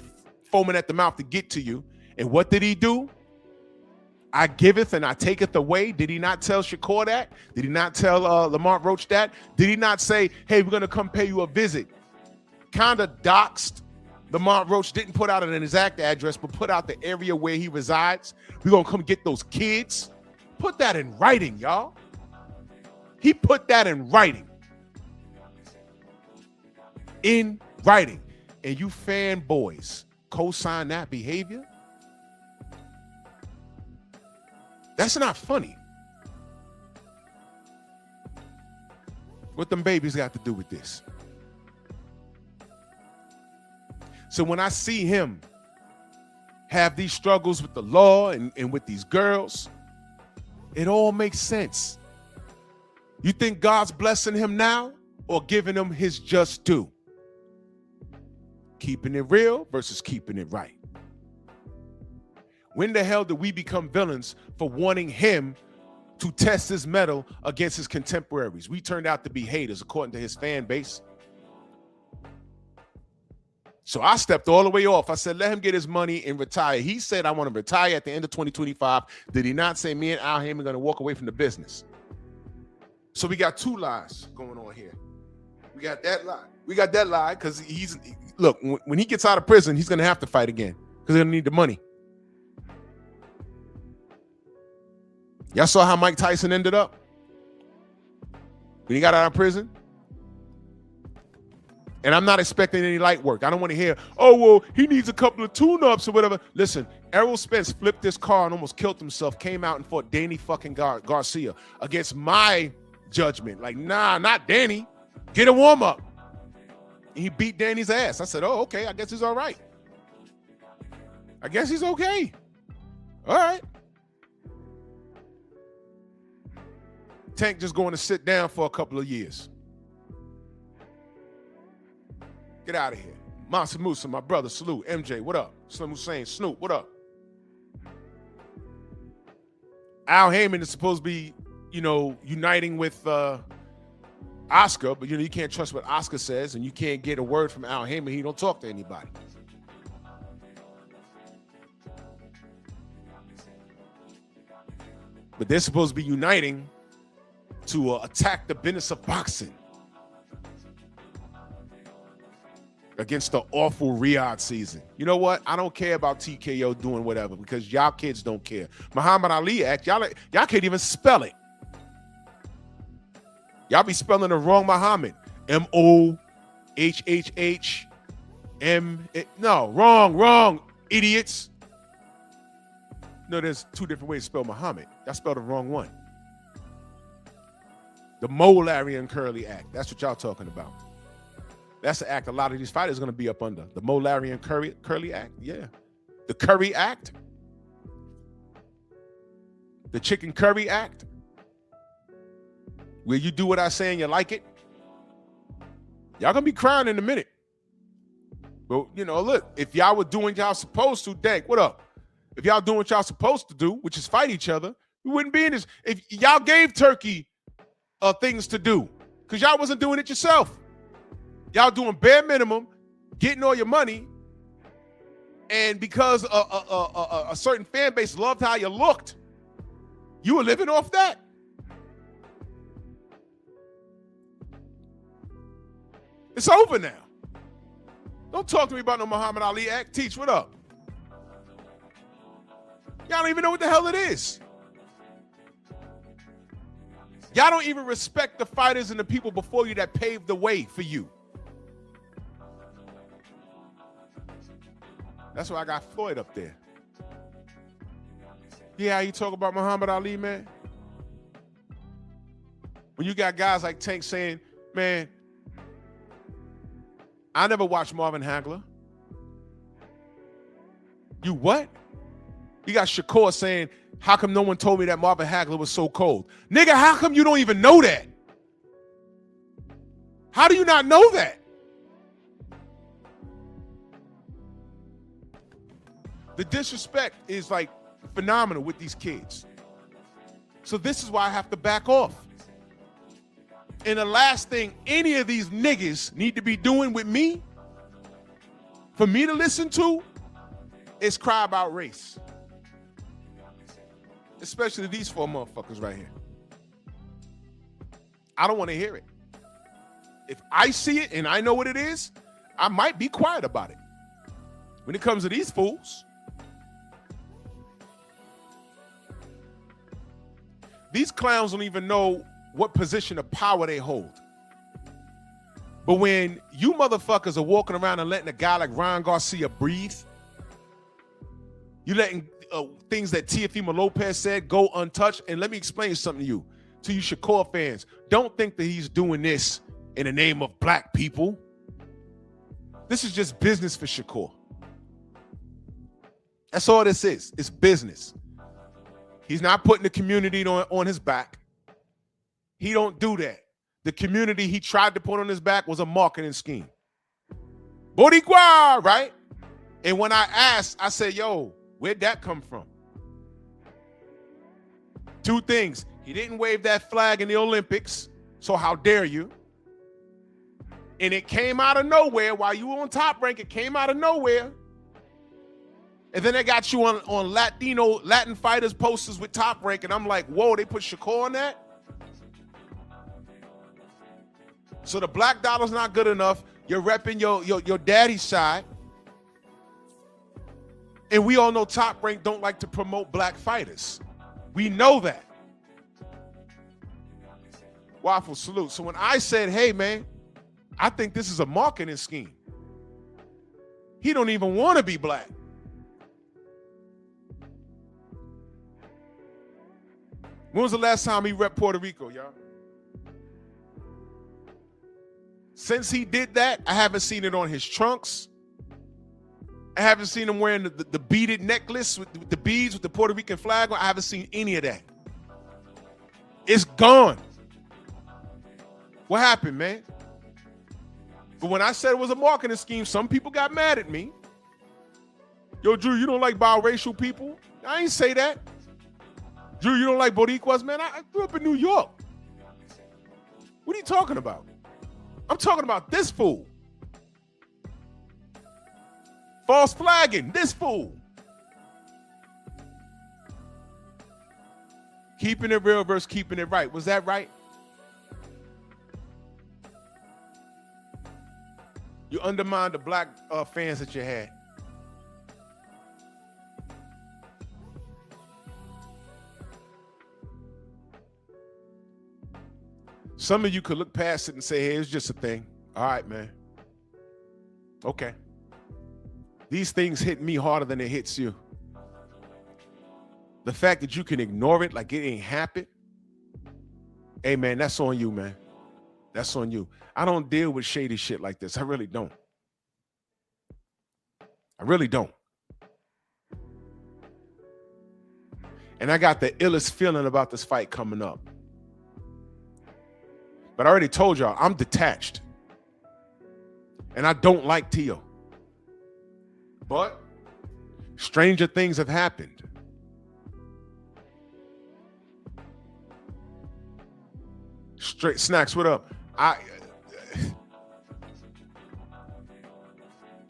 foaming at the mouth to get to you. And what did he do? I giveth and I taketh away. Did he not tell Shakur that? Did he not tell Lamont Roach that? Did he not say, hey, we're going to come pay you a visit? Kind of doxed. Lamont Roach didn't put out an exact address, but put out the area where he resides. We're going to come get those kids. Put that in writing, y'all. He put that in writing. In writing. And you fanboys co-sign that behavior? That's not funny. What them babies got to do with this? So when I see him have these struggles with the law and with these girls, it all makes sense. You think God's blessing him now or giving him his just due? Keeping it real versus keeping it right. When the hell did we become villains for wanting him to test his mettle against his contemporaries? We turned out to be haters according to his fan base. So I stepped all the way off. I said, let him get his money and retire. He said, I want to retire at the end of 2025. Did he not say me and Al Heyman are going to walk away from the business? So we got two lies going on here. We got that lie. We got that lie because look, when he gets out of prison, he's going to have to fight again because they're going to need the money. Y'all saw how Mike Tyson ended up when he got out of prison? And I'm not expecting any light work. I don't want to hear, oh, well, he needs a couple of tune-ups or whatever. Listen, Errol Spence flipped his car and almost killed himself, came out and fought Danny fucking Garcia against my judgment. Like, nah, not Danny. Get a warm-up. He beat Danny's ass. I said, oh, okay, I guess he's all right. I guess he's okay. All right. Tank just going to sit down for a couple of years. Get out of here. Mansa Musa, my brother, salute. MJ, what up? Slim Hussein, Snoop, what up? Al Heyman is supposed to be, uniting with Oscar, but you can't trust what Oscar says, and you can't get a word from Al Heyman. He don't talk to anybody. But they're supposed to be uniting to attack the business of boxing against the awful Riyadh season. You know what? I don't care about TKO doing whatever because y'all kids don't care. Muhammad Ali Act, y'all can't even spell it. Y'all be spelling the wrong Muhammad. M-O-H-H-H-M. No, wrong, idiots. No, there's two different ways to spell Muhammad. Y'all spelled the wrong one. The Mo, Larry, and Curly Act. That's what y'all talking about. That's the act a lot of these fighters are going to be up under. The Mo, Larry, and Curly Act? Yeah. The Curry Act? The Chicken Curry Act? Where you do what I say and you like it? Y'all going to be crying in a minute. But, look, if y'all were doing y'all supposed to, Dank, what up? If y'all doing what y'all supposed to do, which is fight each other, we wouldn't be in this. If y'all gave Turkey things to do, because y'all wasn't doing it yourself. Y'all doing bare minimum, getting all your money, and because a certain fan base loved how you looked, you were living off that. It's over now. Don't talk to me about no Muhammad Ali Act. Teach, what up? Y'all don't even know what the hell it is. Y'all don't even respect the fighters and the people before you that paved the way for you. That's why I got Floyd up there. Yeah, you talk about Muhammad Ali, man? When you got guys like Tank saying, man, I never watched Marvin Hagler. You what? You got Shakur saying, how come no one told me that Marvin Hagler was so cold? Nigga, how come you don't even know that? How do you not know that? The disrespect is like phenomenal with these kids. So this is why I have to back off. And the last thing any of these niggas need to be doing with me, for me to listen to, is cry about race. Especially these four motherfuckers right here. I don't want to hear it. If I see it and I know what it is, I might be quiet about it. When it comes to these fools, these clowns don't even know what position of power they hold. But when you motherfuckers are walking around and letting a guy like Ryan Garcia breathe, you letting things that Teofimo Lopez said go untouched. And let me explain something to you Shakur fans. Don't think that he's doing this in the name of black people. This is just business for Shakur. That's all this is. It's business. He's not putting the community on his back. He don't do that. The community he tried to put on his back was a marketing scheme. Boricua, right? And when I asked, I said, yo, where'd that come from? Two things. He didn't wave that flag in the Olympics, so how dare you? And it came out of nowhere. While you were on Top Rank, it came out of nowhere. And then they got you on Latin fighters posters with Top Rank, and I'm like, whoa, they put Shakur on that? So the black dollar's not good enough. You're repping your daddy's side. And we all know Top Rank don't like to promote black fighters. We know that. Waffle, salute. So when I said, hey, man, I think this is a marketing scheme. He don't even want to be black. When was the last time he repped Puerto Rico, y'all? Since he did that, I haven't seen it on his trunks. I haven't seen him wearing the beaded necklace with the beads with the Puerto Rican flag on. I haven't seen any of that. It's gone. What happened, man? But when I said it was a marketing scheme, some people got mad at me. Yo, Drew, you don't like biracial people? I ain't say that. Drew, you don't like Boricuas? Man, I grew up in New York. What are you talking about? I'm talking about this fool. False flagging, this fool. Keeping it real versus keeping it right. Was that right? You undermined the black fans that you had. Some of you could look past it and say, hey, it's just a thing. All right, man. Okay. These things hit me harder than it hits you. The fact that you can ignore it like it ain't happened, hey, man, that's on you, man. That's on you. I don't deal with shady shit like this. I really don't. I really don't. And I got the illest feeling about this fight coming up. But I already told y'all, I'm detached. And I don't like Tio. But stranger things have happened. Straight Snacks, what up?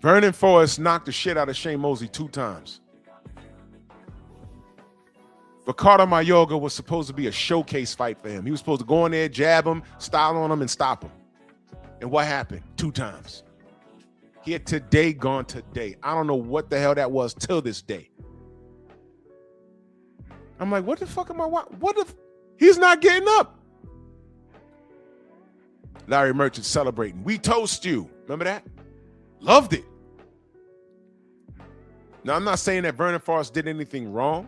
Vernon Forrest knocked the shit out of Shane Mosley 2 times. Ricardo Mayorga was supposed to be a showcase fight for him. He was supposed to go in there, jab him, style on him, and stop him. And what happened? 2 times. He had today gone today. I don't know what the hell that was till this day. I'm like, what the fuck am I watching? What if he's not getting up? Larry Merchant celebrating. We toast you. Remember that? Loved it. Now, I'm not saying that Vernon Forrest did anything wrong.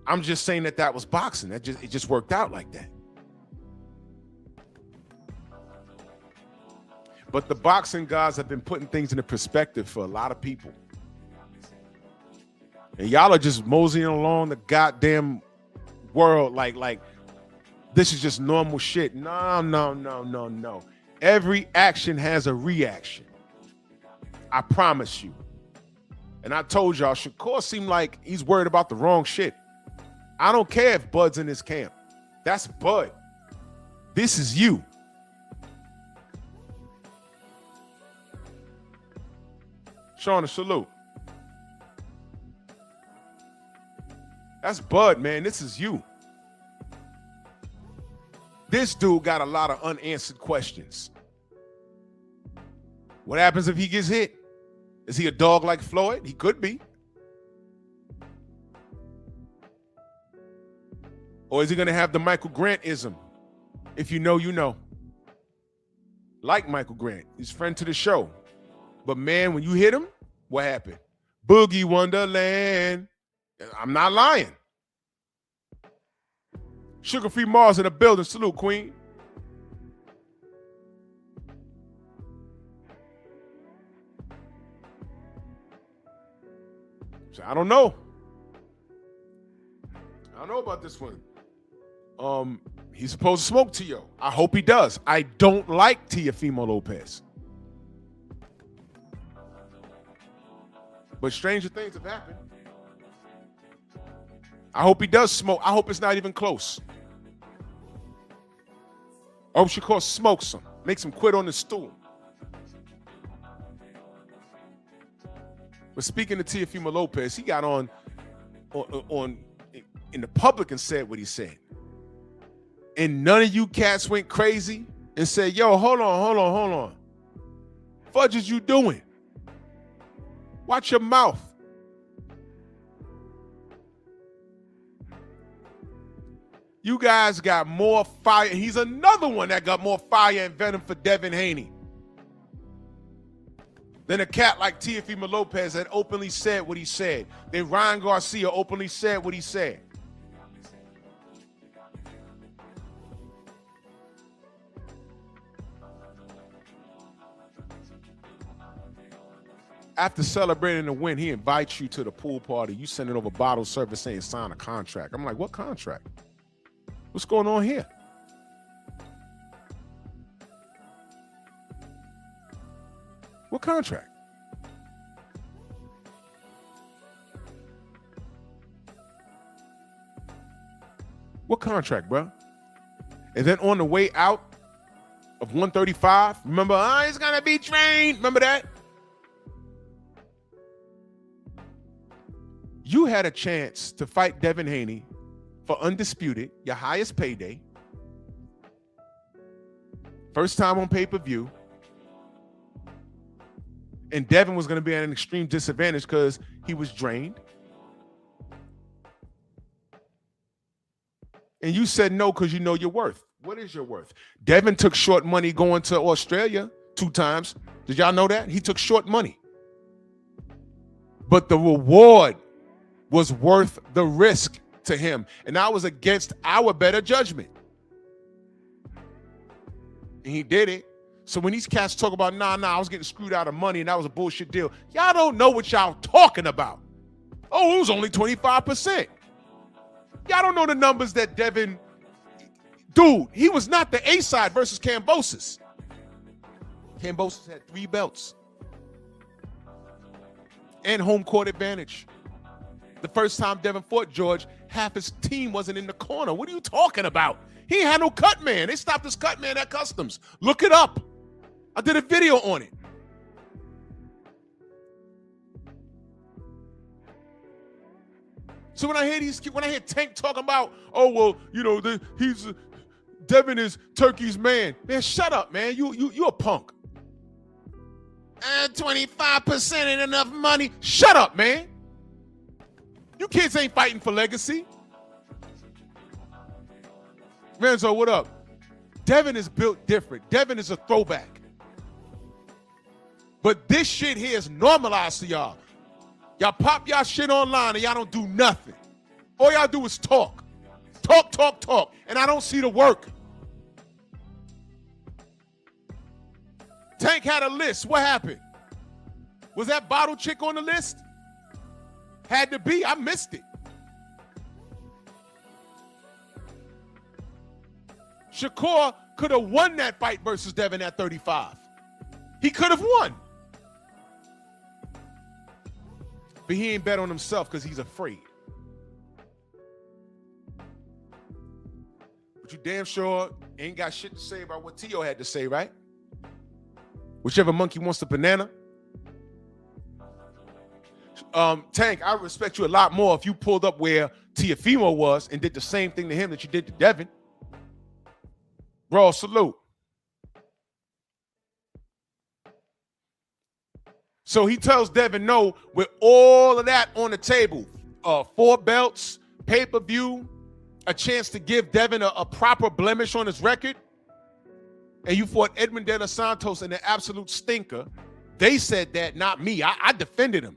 I'm just saying that that was boxing. It just worked out like that. But the boxing guys have been putting things into perspective for a lot of people. And y'all are just moseying along the goddamn world like this is just normal shit. No. Every action has a reaction. I promise you. And I told y'all, Shakur seemed like he's worried about the wrong shit. I don't care if Bud's in his camp. That's Bud. This is you. Shauna, salute. That's Bud, man. This is you. This dude got a lot of unanswered questions. What happens if he gets hit? Is he a dog like Floyd? He could be. Or is he going to have the Michael Grant-ism? If you know, you know. Like Michael Grant. He's a friend to the show. But, man, when you hit him, what happened? Boogie Wonderland. I'm not lying. Sugar Free Mars in the building. Salute, Queen. So I don't know. I don't know about this one. He's supposed to smoke Tio. I hope he does. I don't like Teofimo Lopez. But stranger things have happened. I hope he does smoke. I hope it's not even close. I hope Shakur smokes him. Makes him quit on the stool. But speaking of Teofimo Lopez, he got on in the public and said what he said. And none of you cats went crazy and said, yo, hold on. Fudge is you doing? Watch your mouth. You guys got more fire. He's another one that got more fire and venom for Devin Haney than a cat like Teofimo Lopez that openly said what he said. Then Ryan Garcia openly said what he said. After celebrating the win, he invites you to the pool party. You sending over bottle service saying sign a contract. I'm like, what contract? What's going on here? What contract? What contract, bro? And then on the way out of 135, remember, he's gonna be trained. Remember that? You had a chance to fight Devin Haney for undisputed, your highest payday. First time on pay-per-view. And Devin was going to be at an extreme disadvantage because he was drained. And you said no because you know your worth. What is your worth? Devin took short money going to Australia 2 times. Did y'all know that? He took short money. But the reward was worth the risk to him. And I was against our better judgment. And he did it. So when these cats talk about, nah, I was getting screwed out of money and that was a bullshit deal, y'all don't know what y'all talking about. Oh, it was only 25%. Y'all don't know the numbers that Devin, dude, he was not the A-side versus Kambosos. Kambosos had 3 belts and home court advantage. The first time Devin fought George, half his team wasn't in the corner. What are you talking about? He ain't had no cut man. They stopped his cut man at Customs. Look it up. I did a video on it. So when I hear Tank talking about, oh well, you know, Devin is Turkey's man. Man, shut up, man. You a punk. 25% ain't enough money. Shut up, man. You kids ain't fighting for legacy. Renzo, what up? Devin is built different. Devin is a throwback. But this shit here is normalized to y'all. Y'all pop y'all shit online and y'all don't do nothing. All y'all do is talk. Talk. And I don't see the work. Tank had a list. What happened? Was that bottle chick on the list? Had to be. I missed it. Shakur could have won that fight versus Devin at 35. He could have won. But he ain't bet on himself because he's afraid. But you damn sure ain't got shit to say about what Tio had to say, right? Whichever monkey wants the banana. Tank, I respect you a lot more if you pulled up where Teofimo was and did the same thing to him that you did to Devin. Bro, salute. So he tells Devin no with all of that on the table. 4 belts, pay-per-view, a chance to give Devin a proper blemish on his record. And you fought Edmund De Los Santos in an absolute stinker. They said that, not me. I defended him.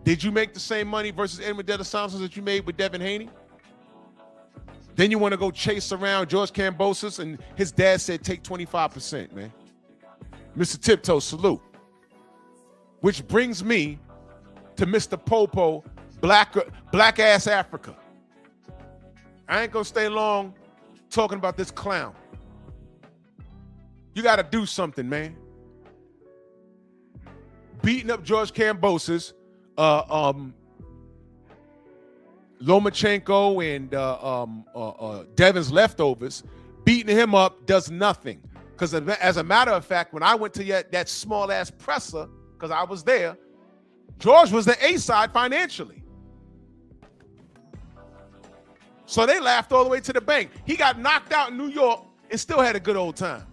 Did you make the same money versus Edmund De Los Santos that you made with Devin Haney? Then you want to go chase around George Kambosos, and his dad said take 25%, man. Mr. Tiptoe, salute. Which brings me to Mr. Popo, black ass Africa. I ain't gonna stay long talking about this clown. You gotta do something, man. Beating up George Kambosos, Lomachenko and Devin's leftovers, beating him up does nothing. Because as a matter of fact, when I went to that small ass presser, because I was there, George was the A-side financially. So they laughed all the way to the bank. He got knocked out in New York and still had a good old time.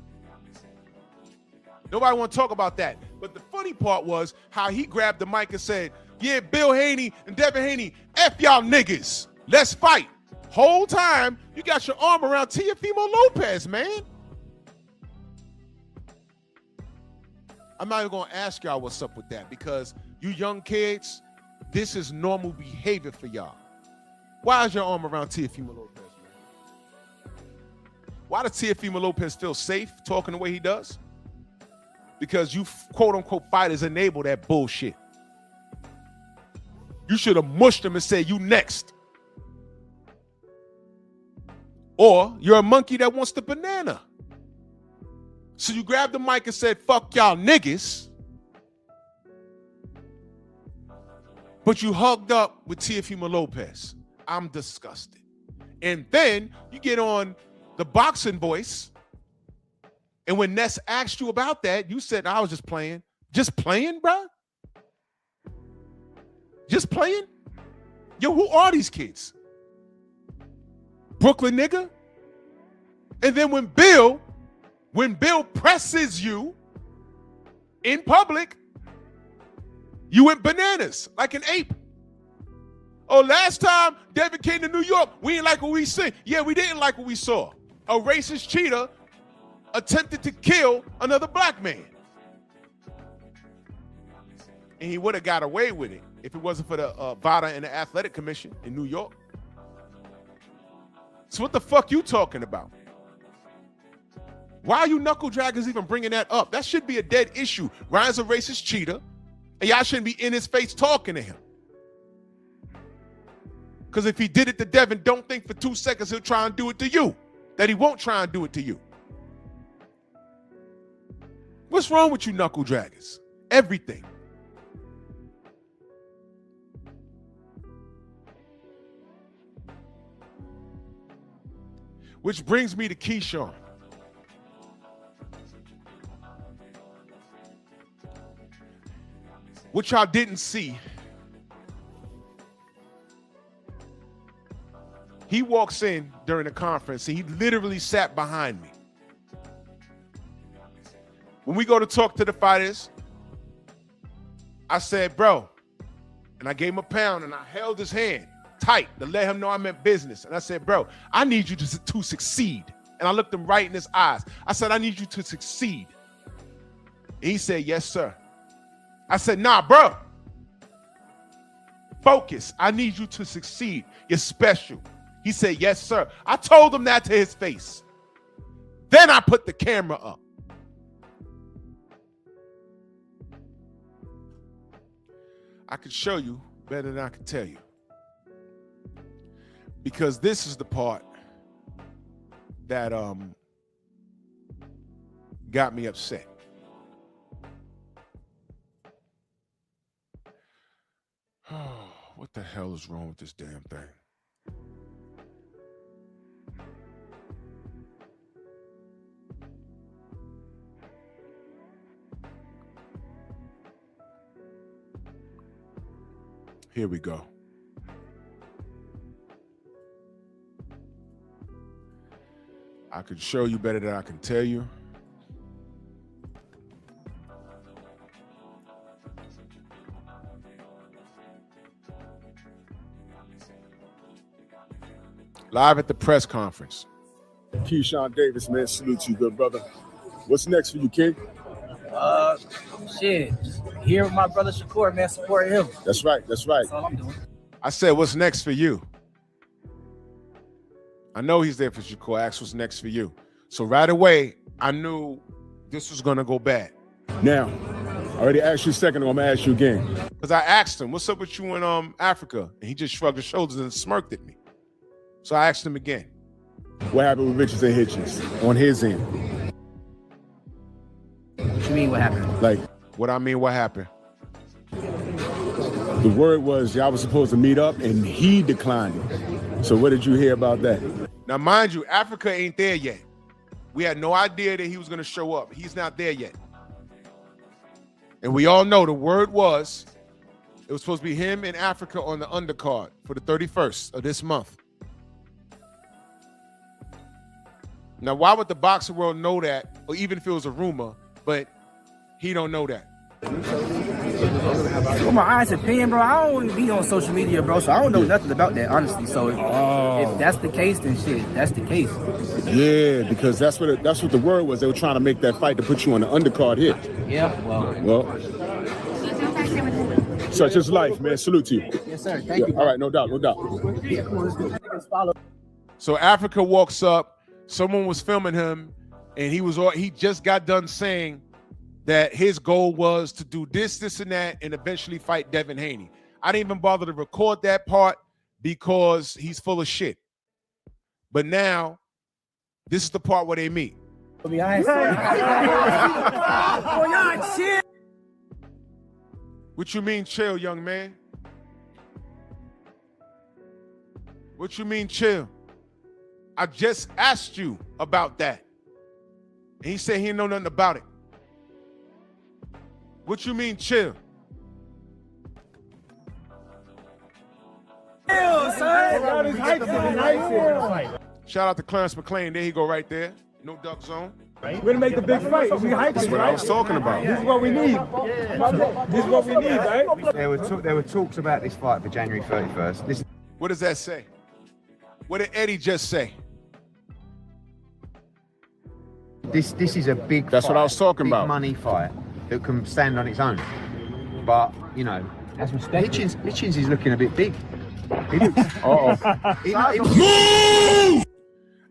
Nobody want to talk about that. But the funny part was how he grabbed the mic and said, yeah, Bill Haney and Devin Haney, F y'all niggas. Let's fight. Whole time, you got your arm around Teofimo Lopez, man. I'm not even going to ask y'all what's up with that because you young kids, this is normal behavior for y'all. Why is your arm around Teofimo Lopez, man? Why does Teofimo Lopez feel safe talking the way he does? because you quote unquote fighters enable that bullshit. You should have mushed them and said, you next. Or you're a monkey that wants the banana. So you grabbed the mic and said, fuck y'all niggas. But you hugged up with Teofimo Lopez. I'm disgusted. And then you get on the Boxing Voice. And when Ness asked you about that, you said, I was just playing. Just playing, bro? Just playing? Yo, who are these kids? Brooklyn nigga? And then when Bill presses you in public, you went bananas like an ape. Oh, last time David came to New York, we didn't like what we seen. Yeah, we didn't like what we saw. A racist cheater attempted to kill another black man. And he would have got away with it if it wasn't for the VADA and the Athletic Commission in New York. So what the fuck you talking about? Why are you knuckle draggers even bringing that up? That should be a dead issue. Ryan's a racist cheater, and y'all shouldn't be in his face talking to him. Because if he did it to Devin, don't think for 2 seconds he'll try and do it to you. That he won't try and do it to you. What's wrong with you knuckle draggers? Everything. Which brings me to Keyshawn. What y'all didn't see, he walks in during the conference and he literally sat behind me. When we go to talk to the fighters, I said, bro, and I gave him a pound and I held his hand tight to let him know I meant business. And I said, bro, I need you to succeed. And I looked him right in his eyes. I said, I need you to succeed. And he said, yes, sir. I said, nah, bro. Focus. I need you to succeed. You're special. He said, yes, sir. I told him that to his face. Then I put the camera up. I could show you better than I could tell you. Because this is the part that got me upset. Oh, what the hell is wrong with this damn thing? Here we go. I can show you better than I can tell you. Live at the press conference. Keyshawn Davis, man, salute you, good brother. What's next for you, King? Shit, here with my brother Shakur, man, support him. That's right, that's right. That's all I'm doing. I said, what's next for you? I know he's there for Shakur. Ask what's next for you. So right away, I knew this was gonna go bad. Now, I already asked you a second ago, I'm gonna ask you again. Because I asked him, what's up with you in Africa? And he just shrugged his shoulders and smirked at me. So I asked him again. What happened with Richards and Hitchens on his end? What you mean, what happened? Like, what I mean, what happened? the word was y'all was supposed to meet up and he declined it. So what did you hear about that? Now, mind you, Africa ain't there yet. We had no idea that he was going to show up. He's not there yet. And we all know the word was, it was supposed to be him in Africa on the undercard for the 31st of this month. Now, why would the boxing world know that, or even if it was a rumor, but he don't know that? Well, my honest opinion, bro, I don't even be on social media, bro, so I don't know nothing about that, honestly. So if that's the case, then shit, that's the case. Yeah, because that's what the word was. They were trying to make that fight to put you on the undercard hit. Yeah, Well, such is life, man. Salute to you. Yes, sir. Thank you. All right, no doubt, no doubt. So Africa walks up. Someone was filming him, and he just got done saying that his goal was to do this, and that, and eventually fight Devin Haney. I didn't even bother to record that part because he's full of shit. But now, this is the part where they meet. What you mean chill, young man? What you mean chill? I just asked you about that. And he said he didn't know nothing about it. What you mean chill? Shout out to Clarence McClain. There he go right there. No duck zone. We're gonna make the big fight. We hype. That's what I was talking about. This is what we need. This is what we need, right? There were talks about this fight for January 31st. What does that say? What did Eddie just say? This is a big That's fight, what I was talking big about. money fight that can stand on its own. But, you know, That's respect. Hitchens is looking a bit big. He looks,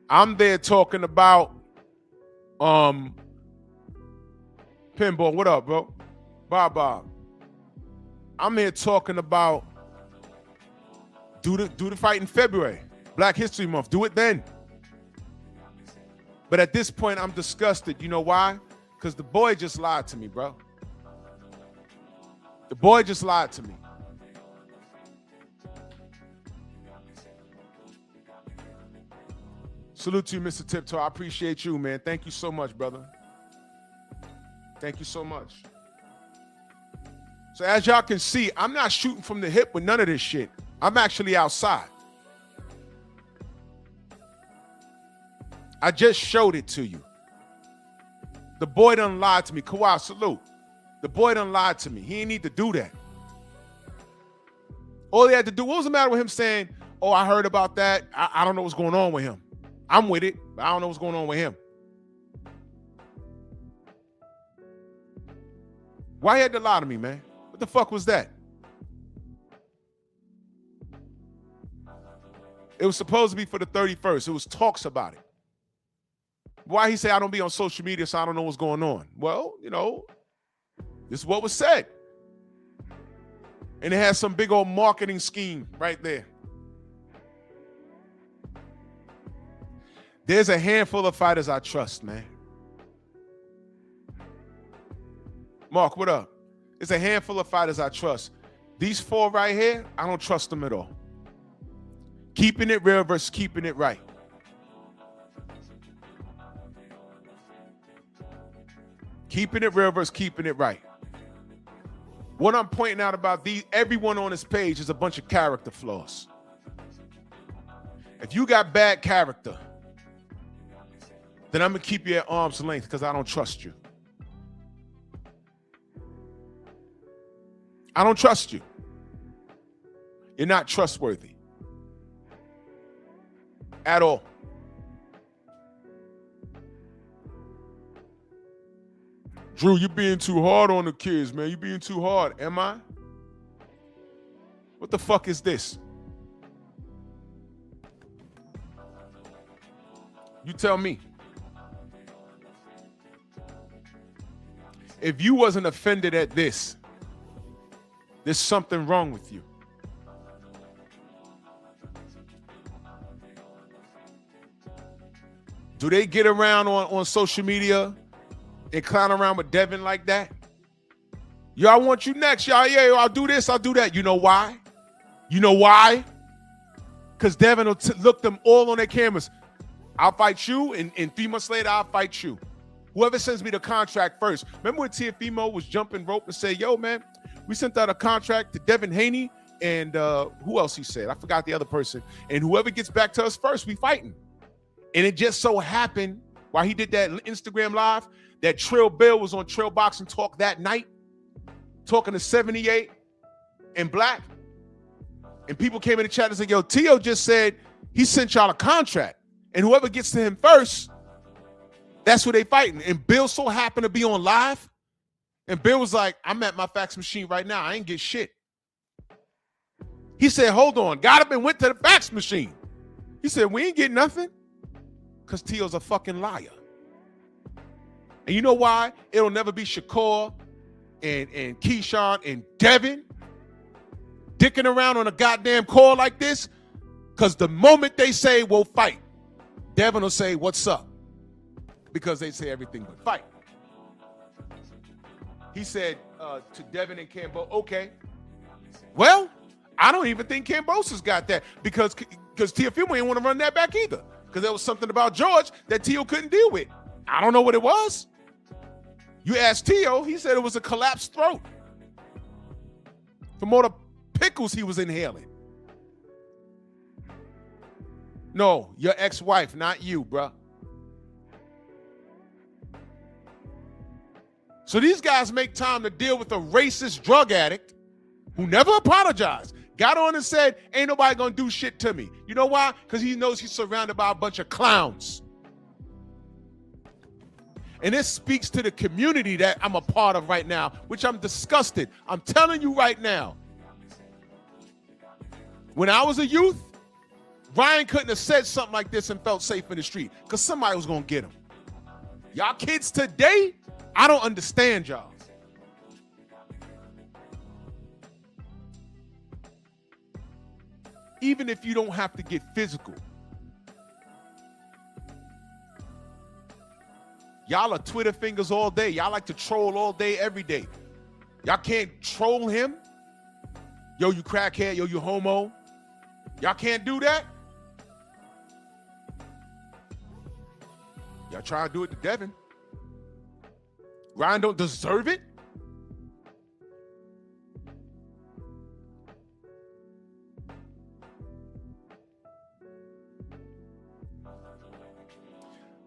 I'm there talking about Pinball. What up, bro? Bob. I'm here talking about do the fight in February, Black History Month. Do it then. But at this point, I'm disgusted. You know why? Because the boy just lied to me, bro. The boy just lied to me. Salute to you, Mr. Tiptoe. I appreciate you, man. Thank you so much, brother. Thank you so much. So as y'all can see, I'm not shooting from the hip with none of this shit. I'm actually outside. I just showed it to you. The boy done lied to me. Kawhi, salute. The boy done lied to me. He didn't need to do that. All he had to do, what was the matter with him saying, oh, I heard about that. I don't know what's going on with him. I'm with it, but I don't know what's going on with him. Why you had to lie to me, man? What the fuck was that? It was supposed to be for the 31st. It was talks about it. Why he say I don't be on social media, so I don't know what's going on? Well, you know, this is what was said. And it has some big old marketing scheme right there. There's a handful of fighters I trust, man. Mark, what up? There's a handful of fighters I trust. These four right here, I don't trust them at all. Keeping it real versus keeping it right. Keeping it real versus keeping it right. What I'm pointing out about everyone on this page is a bunch of character flaws. If you got bad character, then I'm going to keep you at arm's length because I don't trust you. I don't trust you. You're not trustworthy. At all. Drew, you're being too hard on the kids, man. You're being too hard. Am I? What the fuck is this? You tell me. If you wasn't offended at this, there's something wrong with you. Do they get around on social media and clown around with Devin like that? Yo, I want you next, y'all. Yeah, I'll do this, I'll do that. You know why? You know why? Because Devin will look them all on their cameras. I'll fight you, and 3 months later, I'll fight you. Whoever sends me the contract first. Remember when Teofimo was jumping rope and said, yo, man, we sent out a contract to Devin Haney and who else he said? I forgot the other person. And whoever gets back to us first, we fighting. And it just so happened, while he did that Instagram live, that Trill Bill was on Trill Boxing Talk that night, talking to 78 and Black. And people came in the chat and said, yo, Tio just said he sent y'all a contract. And whoever gets to him first, that's who they fighting. And Bill so happened to be on live. And Bill was like, I'm at my fax machine right now. I ain't get shit. He said, hold on. Got up and went to the fax machine. He said, we ain't getting nothing. Because Tio's a fucking liar. And you know why it'll never be Shakur and Keyshawn and Devin dicking around on a goddamn call like this? Because the moment they say, we'll fight, Devin will say, what's up? Because they say everything but fight. He said to Devin and Cambo, okay, well, I don't even think Cambosa's got that because Teofimo ain't want to run that back either because there was something about George that Tio couldn't deal with. I don't know what it was. You asked Tio, he said it was a collapsed throat from all the pickles he was inhaling. No, your ex-wife, not you, bruh. So these guys make time to deal with a racist drug addict who never apologized. Got on and said, ain't nobody gonna do shit to me. You know why? Because he knows he's surrounded by a bunch of clowns. And this speaks to the community that I'm a part of right now, which I'm disgusted. I'm telling you right now. When I was a youth, Ryan couldn't have said something like this and felt safe in the street because somebody was gonna get him. Y'all kids today, I don't understand y'all. Even if you don't have to get physical. Y'all are Twitter fingers all day. Y'all like to troll all day, every day. Y'all can't troll him. Yo, you crackhead. Yo, you homo. Y'all can't do that. Y'all try to do it to Devin. Ryan don't deserve it.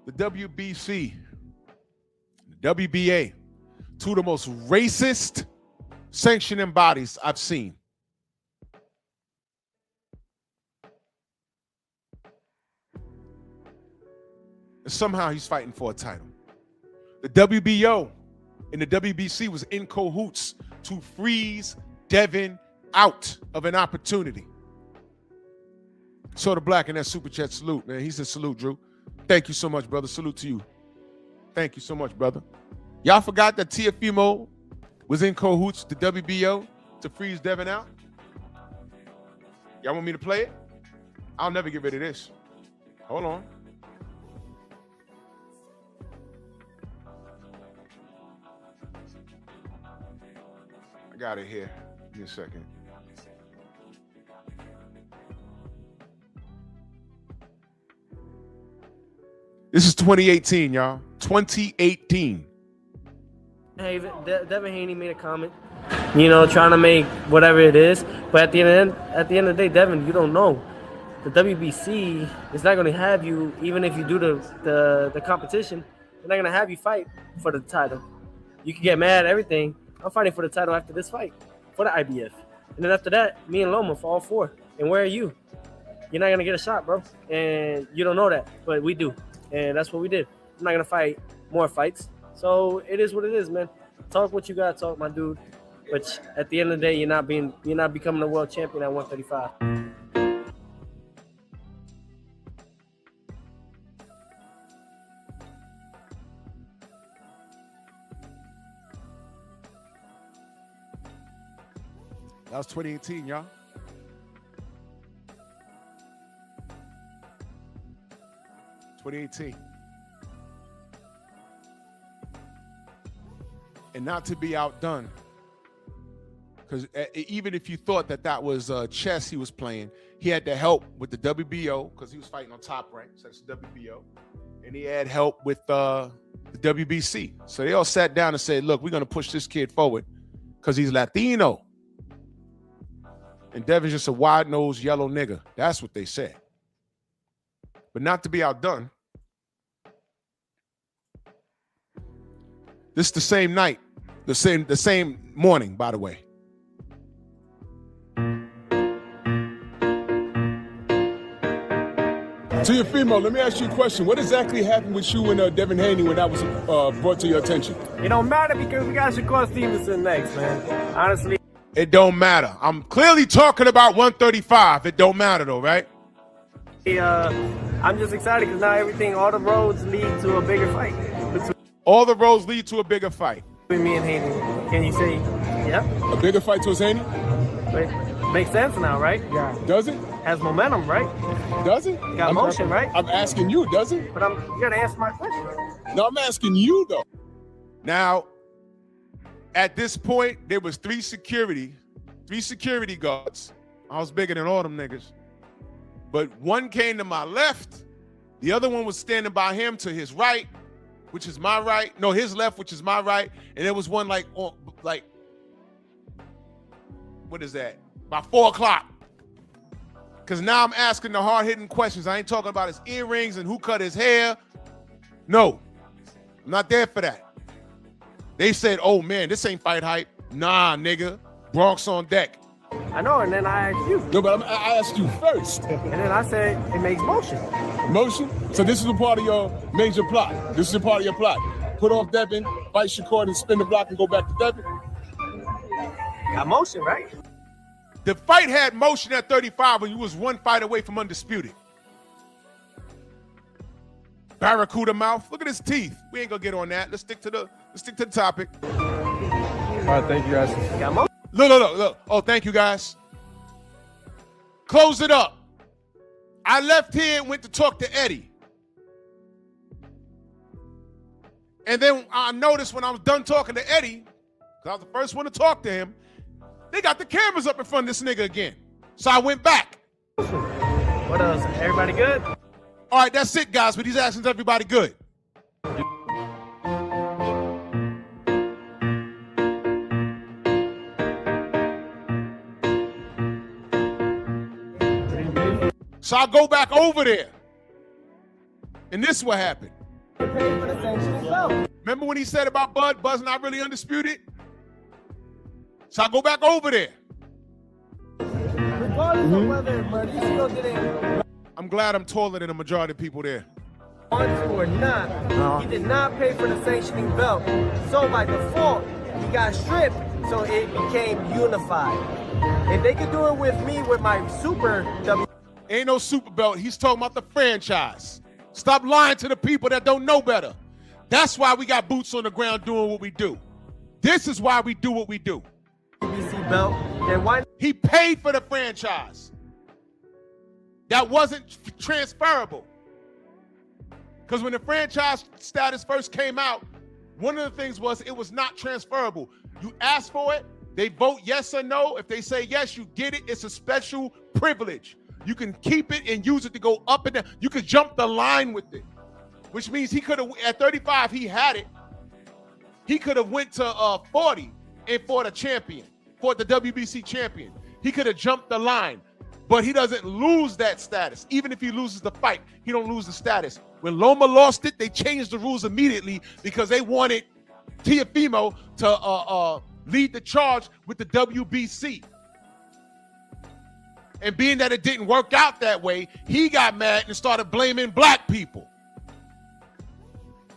The WBC, the WBA, two of the most racist sanctioning bodies I've seen. And somehow he's fighting for a title. The WBO and the WBC was in cahoots to freeze Devin out of an opportunity. So the Black in that super chat salute, man. He said salute, Drew. Thank you so much, brother. Salute to you. Thank you so much, brother. Y'all forgot that Teofimo was in cahoots with the WBO to freeze Devin out? Y'all want me to play it? I'll never get rid of this. Hold on. I got it here. Give me a second. This is 2018, y'all. 2018. Hey, Devin Haney made a comment, you know, trying to make whatever it is. But at the end of the day, Devin, you don't know. The WBC is not going to have you, even if you do the competition, they're not going to have you fight for the title. You can get mad at everything. I'm fighting for the title after this fight, for the IBF. And then after that, me and Loma for all four. And where are you? You're not going to get a shot, bro. And you don't know that, but we do. And that's what we did. I'm not going to fight more fights. So it is what it is, man. Talk what you got to talk, my dude. But at the end of the day, you're not becoming a world champion at 135. That was 2018, y'all. And not to be outdone, because even if you thought that was chess he was playing, he had to help with the WBO because he was fighting on Top Rank, so that's the WBO, and he had help with the WBC. So they all sat down and said, look, we're going to push this kid forward because he's Latino. And Devin's just a wide-nosed yellow nigga. That's what they said. But not to be outdone. This is the same night, the same morning, by the way. Teofimo, let me ask you a question. What exactly happened with you and Devin Haney when that was brought to your attention? It don't matter because we got Shakur Stevenson next, man. Honestly. It don't matter. I'm clearly talking about 135. It don't matter though, right? I'm just excited because now all the roads lead to a bigger fight. All the roads lead to a bigger fight. Between me and Haney, can you say, yeah? A bigger fight towards Haney? Wait, makes sense now, right? Yeah. Does it? Has momentum, right? Does it? Got motion, right? I'm asking you, does it? But you gotta answer my question. No, I'm asking you though. Now, at this point, there was three security guards. I was bigger than all them niggas. But one came to my left. The other one was standing by him to his right, which is my right. No, his left, which is my right. And there was one like what is that? By 4 o'clock. Because now I'm asking the hard-hitting questions. I ain't talking about his earrings and who cut his hair. No, I'm not there for that. They said, oh man, this ain't fight hype. Nah, nigga, Bronx on deck. I know, and then I asked you. No, but I asked you first. And then I said, it makes motion. Motion? So this is a part of your major plot. This is a part of your plot. Put off Devin, fight Shakur, and spin the block and go back to Devin. Got motion, right? The fight had motion at 35 when you was one fight away from undisputed. Barracuda mouth. Look at his teeth. We ain't gonna get on that. Let's stick to the topic. All right, thank you guys. Got motion. Look. Oh, thank you guys. Close it up. I left here and went to talk to Eddie. And then I noticed when I was done talking to Eddie, because I was the first one to talk to him, they got the cameras up in front of this nigga again. So I went back. What else? Everybody good? All right, that's it, guys. But he's asking everybody good. So I go back over there. And this is what happened. Remember when he said about Buzz not really undisputed? So I go back over there. Regardless of whether Mauricio didn't I'm glad I'm taller than the majority of people there. want to or not, he did not pay for the sanctioning belt. So by default, he got stripped, so it became unified. If they could do it with me with my super W. Ain't no super belt. He's talking about the franchise. Stop lying to the people that don't know better. That's why we got boots on the ground doing what we do. This is why we do what we do. WBC belt, then why He paid for the franchise. That wasn't transferable. Because when the franchise status first came out, one of the things was it was not transferable. You ask for it, they vote yes or no. If they say yes, you get it. It's a special privilege. You can keep it and use it to go up and down. You could jump the line with it, which means he could have, at 35, he had it. He could have went to 40 and fought a champion, fought the WBC champion. He could have jumped the line, but he doesn't lose that status. Even if he loses the fight, he don't lose the status. When Loma lost it, they changed the rules immediately because they wanted Teofimo to lead the charge with the WBC. And being that it didn't work out that way, he got mad and started blaming black people.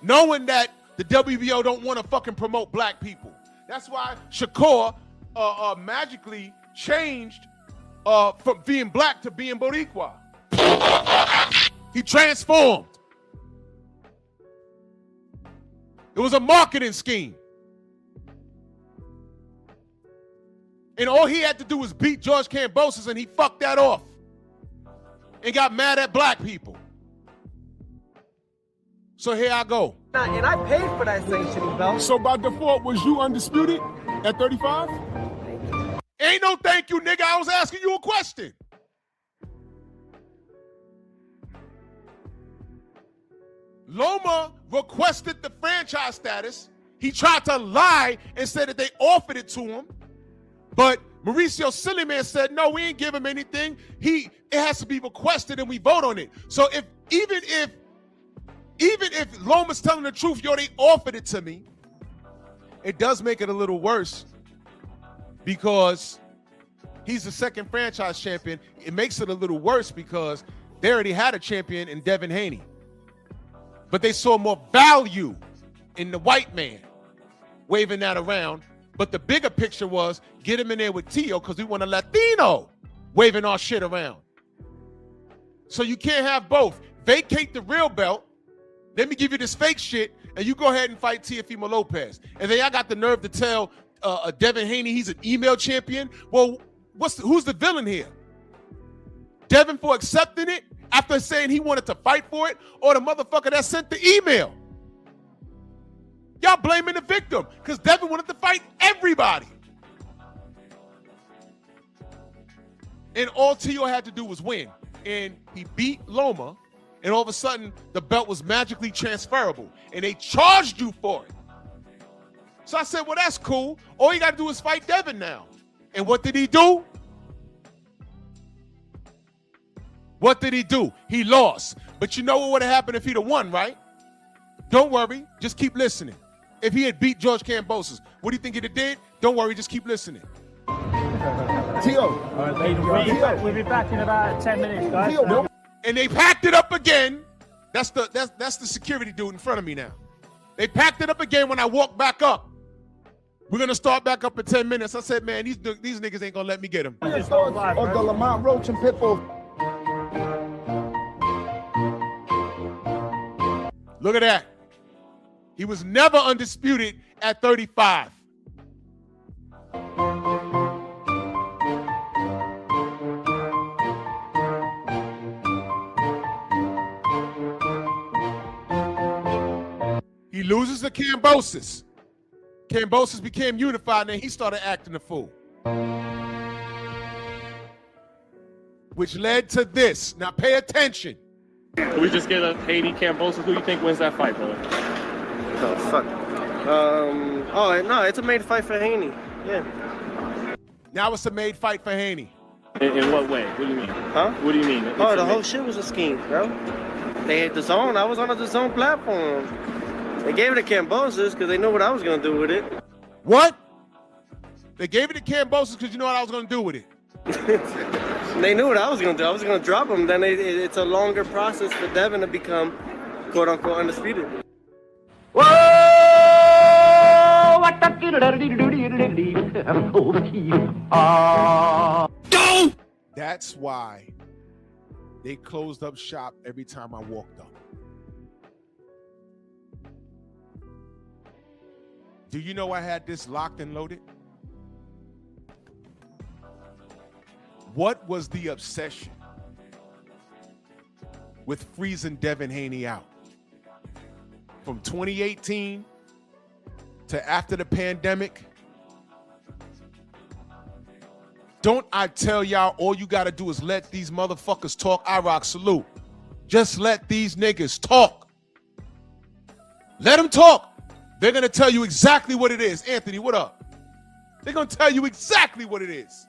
Knowing that the WBO don't want to fucking promote black people. That's why Shakur magically changed from being black to being Boricua. He transformed. It was a marketing scheme. And all he had to do was beat George Kambosos, and he fucked that off. And got mad at black people. So here I go. and I paid for that sanctioning belt. So by default, was you undisputed at 35? Ain't no thank you, nigga. I was asking you a question. Loma requested the franchise status. He tried to lie and said that they offered it to him. But Mauricio Sillyman said, no, we ain't give him anything. It has to be requested and we vote on it. So even if Loma's telling the truth, yo, they offered it to me, it does make it a little worse because he's the second franchise champion. It makes it a little worse because they already had a champion in Devin Haney. But they saw more value in the white man waving that around. But the bigger picture was get him in there with Tio because we want a Latino waving our shit around. So you can't have both. Vacate the real belt Let me give you this fake shit, and you go ahead and fight Teofimo Lopez. And then I got the nerve to tell Devin Haney he's an email champion. Well, who's the villain here? Devin for accepting it after saying he wanted to fight for it, or the motherfucker that sent the email? Y'all blaming the victim because Devin wanted to fight everybody. And all Tio had to do was win. And he beat Loma, and all of a sudden, the belt was magically transferable. And they charged you for it. So I said, well, that's cool. All you got to do is fight Devin now. And what did he do? What did he do? He lost. But you know what would have happened if he'd have won, right? Don't worry. Just keep listening. If he had beat George Kambosos, what do you think he'd have did? Don't worry. Just keep listening. Tio. All right, thank you, guys. We'll be back in about 10 minutes, guys. Tio, And they packed it up again. That's the security dude in front of me now. They packed it up again when I walked back up. We're gonna start back up in 10 minutes. I said, man, these niggas ain't gonna let me get them. Or the Lamont Roach and Pitbull. Look at that. He was never undisputed at 35. He loses to Kambosos. Kambosos became unified, and then he started acting a fool. Which led to this. Now pay attention. Can we just get a Haney Kambosos? Who you think wins that fight, brother? Oh, fuck. No, it's a made fight for Haney. Yeah. Now it's a made fight for Haney. In what way? What do you mean? Huh? What do you mean? Oh, the whole shit was a scheme, bro. They had the zone. I was on the zone platform. They gave it to Kambosos because they knew what I was going to do with it. What? They gave it to Kambosos because you know what I was going to do with it. They knew what I was going to do. I was going to drop him. Then it's a longer process for Devin to become, quote unquote, undisputed. That's why they closed up shop every time I walked up. Do you know I had this locked and loaded? What was the obsession with freezing Devin Haney out? From 2018 to after the pandemic? Don't I tell y'all all you gotta do is let these motherfuckers talk? I rock salute. Just let these niggas talk. Let them talk. They're gonna tell you exactly what it is. Anthony, what up? They're gonna tell you exactly what it is.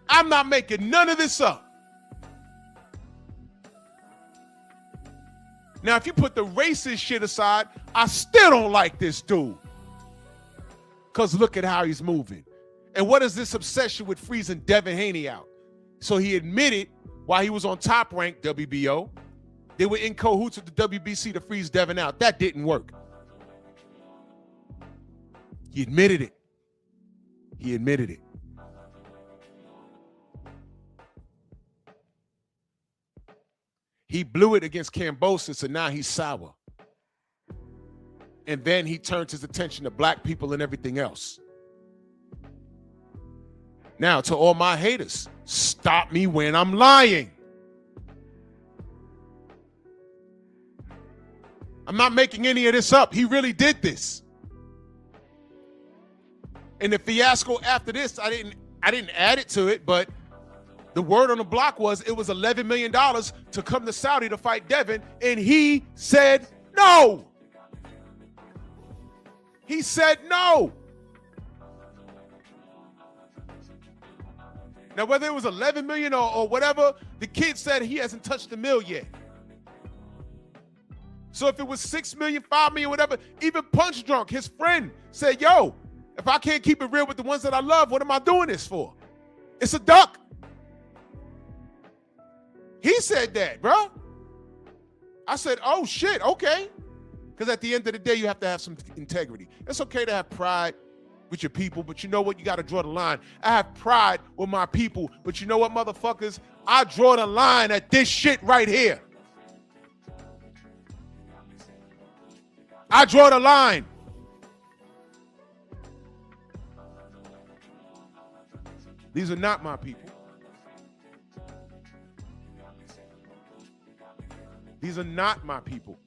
I'm not making none of this up. Now, if you put the racist shit aside, I still don't like this dude. Because look at how he's moving. And what is this obsession with freezing Devin Haney out? So he admitted while he was on Top Rank WBO, they were in cahoots with the WBC to freeze Devin out. That didn't work. He admitted it. He admitted it. He blew it against Kambosos, and now he's sour. And then he turned his attention to black people and everything else. Now, to all my haters, stop me when I'm lying. I'm not making any of this up. He really did this. And the fiasco after this, I didn't add it to it, but the word on the block was it was $11 million to come to Saudi to fight Devin, and he said no. He said no. Now, whether it was 11 million or whatever, the kid said he hasn't touched the mill yet. So if it was 6 million, 5 million, whatever, even Punch Drunk, his friend, said, yo, if I can't keep it real with the ones that I love, what am I doing this for? It's a duck. He said that, bro. I said, oh, shit, okay. Because at the end of the day, you have to have some integrity. It's okay to have pride. with your people, but you know what? You got to draw the line. I have pride with my people, but you know what, motherfuckers? I draw the line at this shit right here. I draw the line. These are not my people. These are not my people.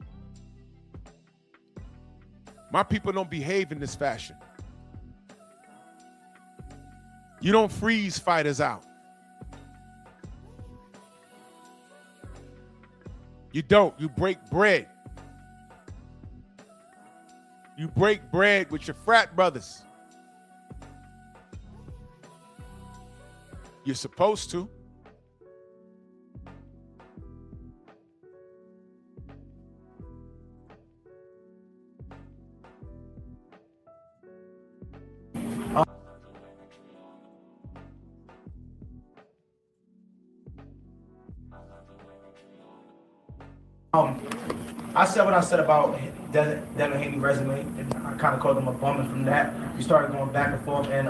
My people don't behave in this fashion. You don't freeze fighters out. You don't. You break bread. You break bread with your frat brothers. You're supposed to. I said what I said about Devin Haney resume, and I kind of called him a bum, and from that we started going back and forth, and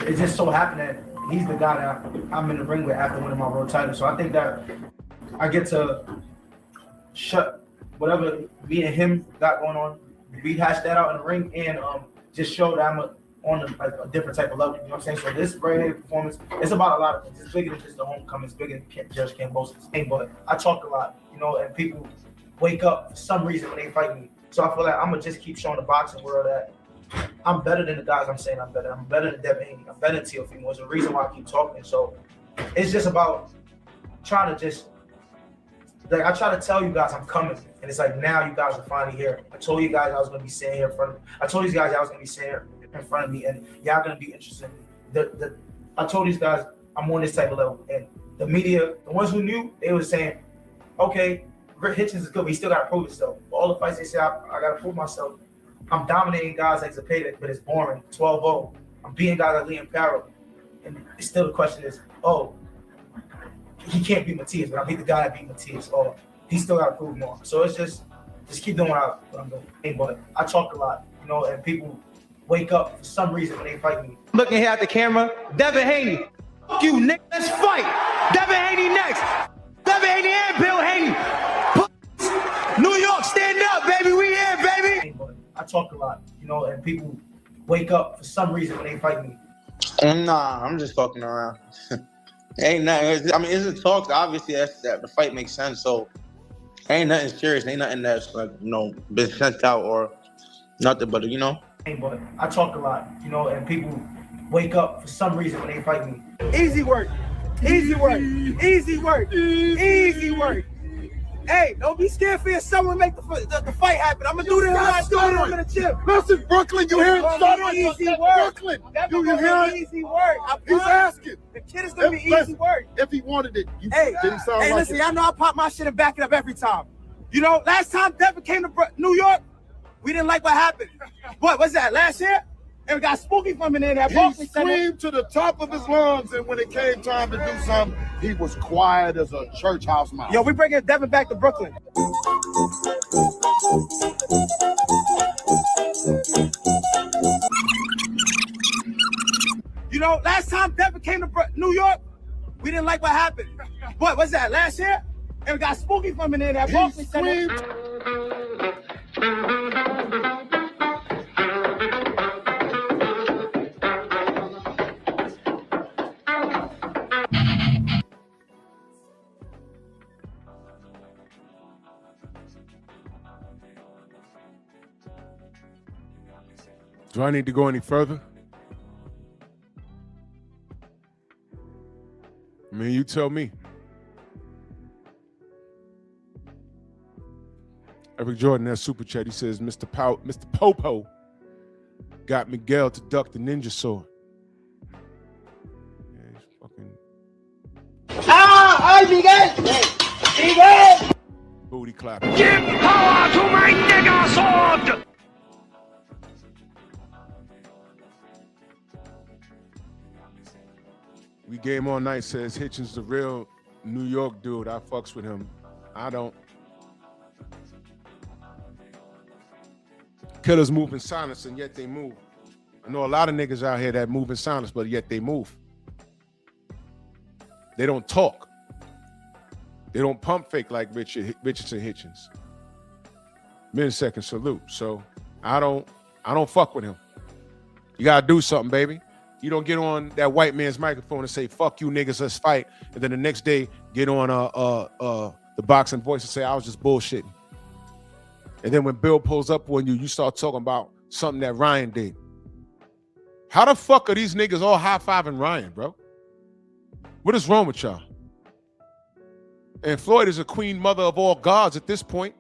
it just so happened that he's the guy that I'm in the ring with after winning my world title. So I think that I get to shut whatever me and him got going on, rehash that out in the ring, and just show that I'm on a different type of level. You know what I'm saying? So this right here performance, it's about a lot of things. It's bigger than just the homecoming. It's bigger than Judge Kambosos' name. But I talk a lot, you know, and people wake up for some reason when they fight me. So I feel like I'm gonna just keep showing the boxing world that I'm better than the guys I'm saying I'm better. I'm better than Devin Haney. I'm better than Teofimo. It's the reason why I keep talking. So it's just about trying to just, like, I try to tell you guys I'm coming, and it's like now you guys are finally here. I told you guys I was gonna be sitting here in front of me. I told these guys I was gonna be sitting here in front of me, and y'all gonna be interested in me. I told these guys I'm on this type of level, and the media, the ones who knew, they were saying, okay, Rick Hitchens is good, but he still gotta prove himself. But all the fights they say, I gotta prove myself. I'm dominating guys like Zepeda, but it's boring. 12-0. I'm beating guys like Liam Parrow, and still the question is, oh, he can't beat Matias, but I beat the guy that beat Matias. Oh, he still gotta prove more. So it's just keep doing what I'm doing. But I talk a lot, you know, and people wake up for some reason when they fight me. Looking here at the camera, Devin Haney. Fuck you, Nick. Let's fight. Devin Haney next. Devin Haney and Bill Haney. New York, stand up, baby. We here, baby. I talk a lot, you know, and people wake up for some reason when they fight me. Nah, I'm just fucking around. Ain't nothing. I mean, it's a talk. Obviously, that the fight makes sense. So ain't nothing serious. Ain't nothing that's like, you know, been sent out or nothing. But you know. But I talk a lot, you know, and people wake up for some reason when they fight me. Easy work. Easy work. Easy work. Easy work. Hey, don't be scared for yourself and make the fight happen. I'm gonna do this when I do it. I'm gonna chip. Listen, Brooklyn, you hear it? Easy work. Brooklyn, do you hear it? Easy work. He's asking. The kid is gonna be easy work. If he wanted it, Hey, did he sound like listen, it? y'all know I pop my shit and back it up every time. You know, last time Devin came to New York, we didn't like what happened. What was that, last year? And we got Spooky from in there. That He screamed to the top of his lungs, and when it came time to do something, he was quiet as a church house mouse. Yo, we bringing Devin back to Brooklyn. You know, last time Devin came to New York, we didn't like what happened. What was that, last year? And we got Spooky from in there. That He screamed. Do I need to go any further? I mean, you tell me. Eric Jordan, that super chat, he says, Mr. Popo got Miguel to duck the ninja sword. Yeah, he's fucking... Ay, Miguel! Miguel! Booty clapping. Give power to my nigger sword! We Game All Night says Hitchens the real New York dude. I fucks with him. I don't. Killers move in silence, and yet they move. I know a lot of niggas out here that move in silence, but yet they move. They don't talk. They don't pump fake like Richardson Hitchens. Millisecond salute. So I don't fuck with him. You gotta do something, baby. You don't get on that white man's microphone and say, fuck you niggas, let's fight. And then the next day get on the boxing voice and say, I was just bullshitting. And then when Bill pulls up on you, you start talking about something that Ryan did. How the fuck are these niggas all high-fiving Ryan, bro? What is wrong with y'all? And Floyd is a queen mother of all gods at this point.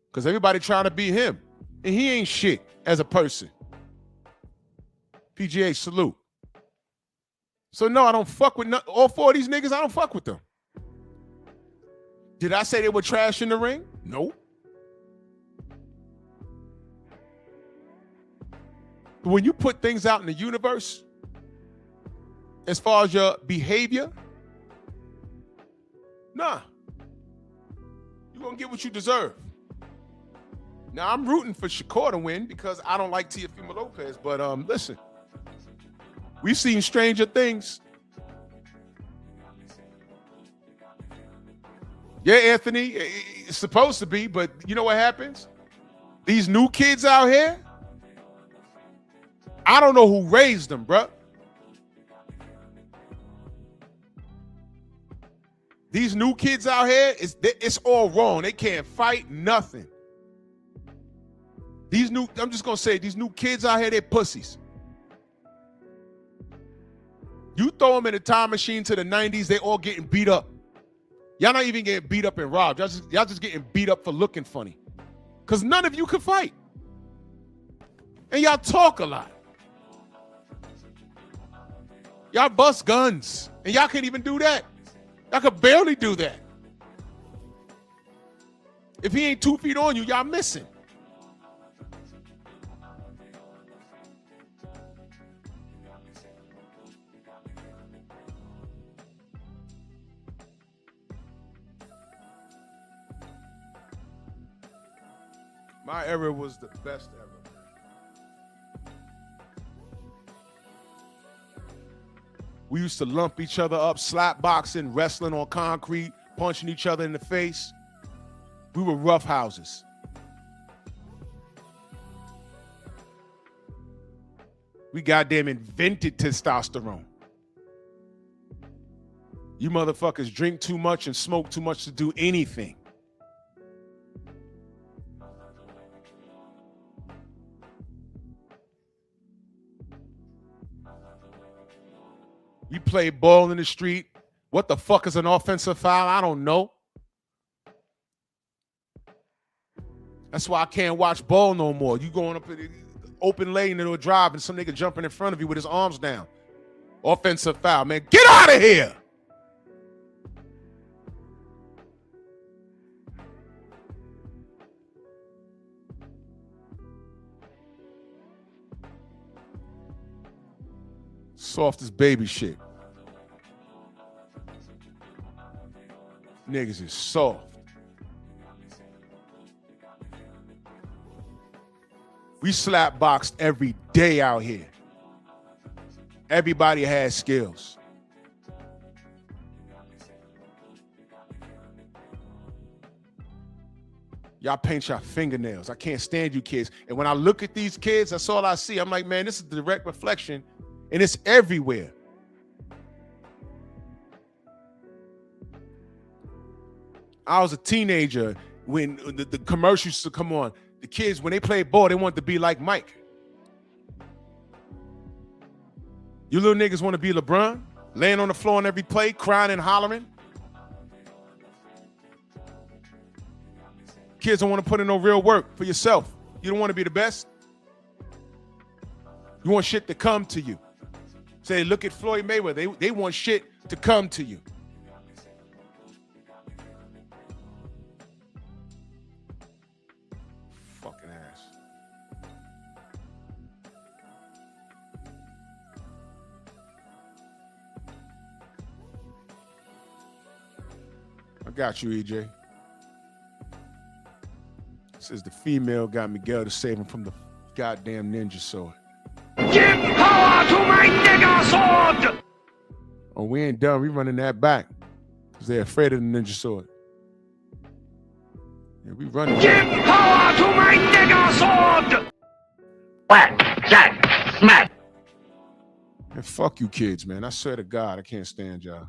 Because everybody trying to be him. And he ain't shit as a person. PGA, salute. So no, I don't fuck with all four of these niggas. I don't fuck with them. Did I say they were trash in the ring? No. But when you put things out in the universe, as far as your behavior, nah. You're going to get what you deserve. Now, I'm rooting for Shakur to win because I don't like Teofimo Lopez. But listen, we've seen stranger things. Yeah, Anthony, it's supposed to be, but you know what happens? These new kids out here, I don't know who raised them, bruh. These new kids out here, it's all wrong. They can't fight nothing. I'm just gonna say, these new kids out here, they're pussies. You throw them in a time machine to the 90s, they all getting beat up. Y'all not even getting beat up and robbed. Y'all just getting beat up for looking funny. Because none of you can fight. And y'all talk a lot. Y'all bust guns. And y'all can't even do that. Y'all could barely do that. If he ain't 2 feet on you, y'all missing. My era was the best ever. We used to lump each other up, slap boxing, wrestling on concrete, punching each other in the face. We were rough houses. We goddamn invented testosterone. You motherfuckers drink too much and smoke too much to do anything. You play ball in the street. What the fuck is an offensive foul? I don't know. That's why I can't watch ball no more. You going up in the open lane into a drive and some nigga jumping in front of you with his arms down. Offensive foul, man. Get out of here. Soft as baby shit. Niggas is soft. We slap boxed every day out here. Everybody has skills. Y'all paint your fingernails. I can't stand you kids. And when I look at these kids, that's all I see. I'm like, man, this is the direct reflection. And it's everywhere. I was a teenager when the commercials used to come on. The kids, when they played ball, they wanted to be like Mike. You little niggas want to be LeBron? Laying on the floor on every play, crying and hollering? Kids don't want to put in no real work for yourself. You don't want to be the best? You want shit to come to you. Say, look at Floyd Mayweather. They want shit to come to you. Fucking ass. I got you, EJ. Says the female got Miguel to save him from the goddamn ninja sword. Give power to my nigga sword! Oh, we ain't done. We running that back. Because they're afraid of the ninja sword. Yeah, we running. Give power to my nigga sword! Whack, jack, smack. And fuck you kids, man. I swear to God, I can't stand y'all.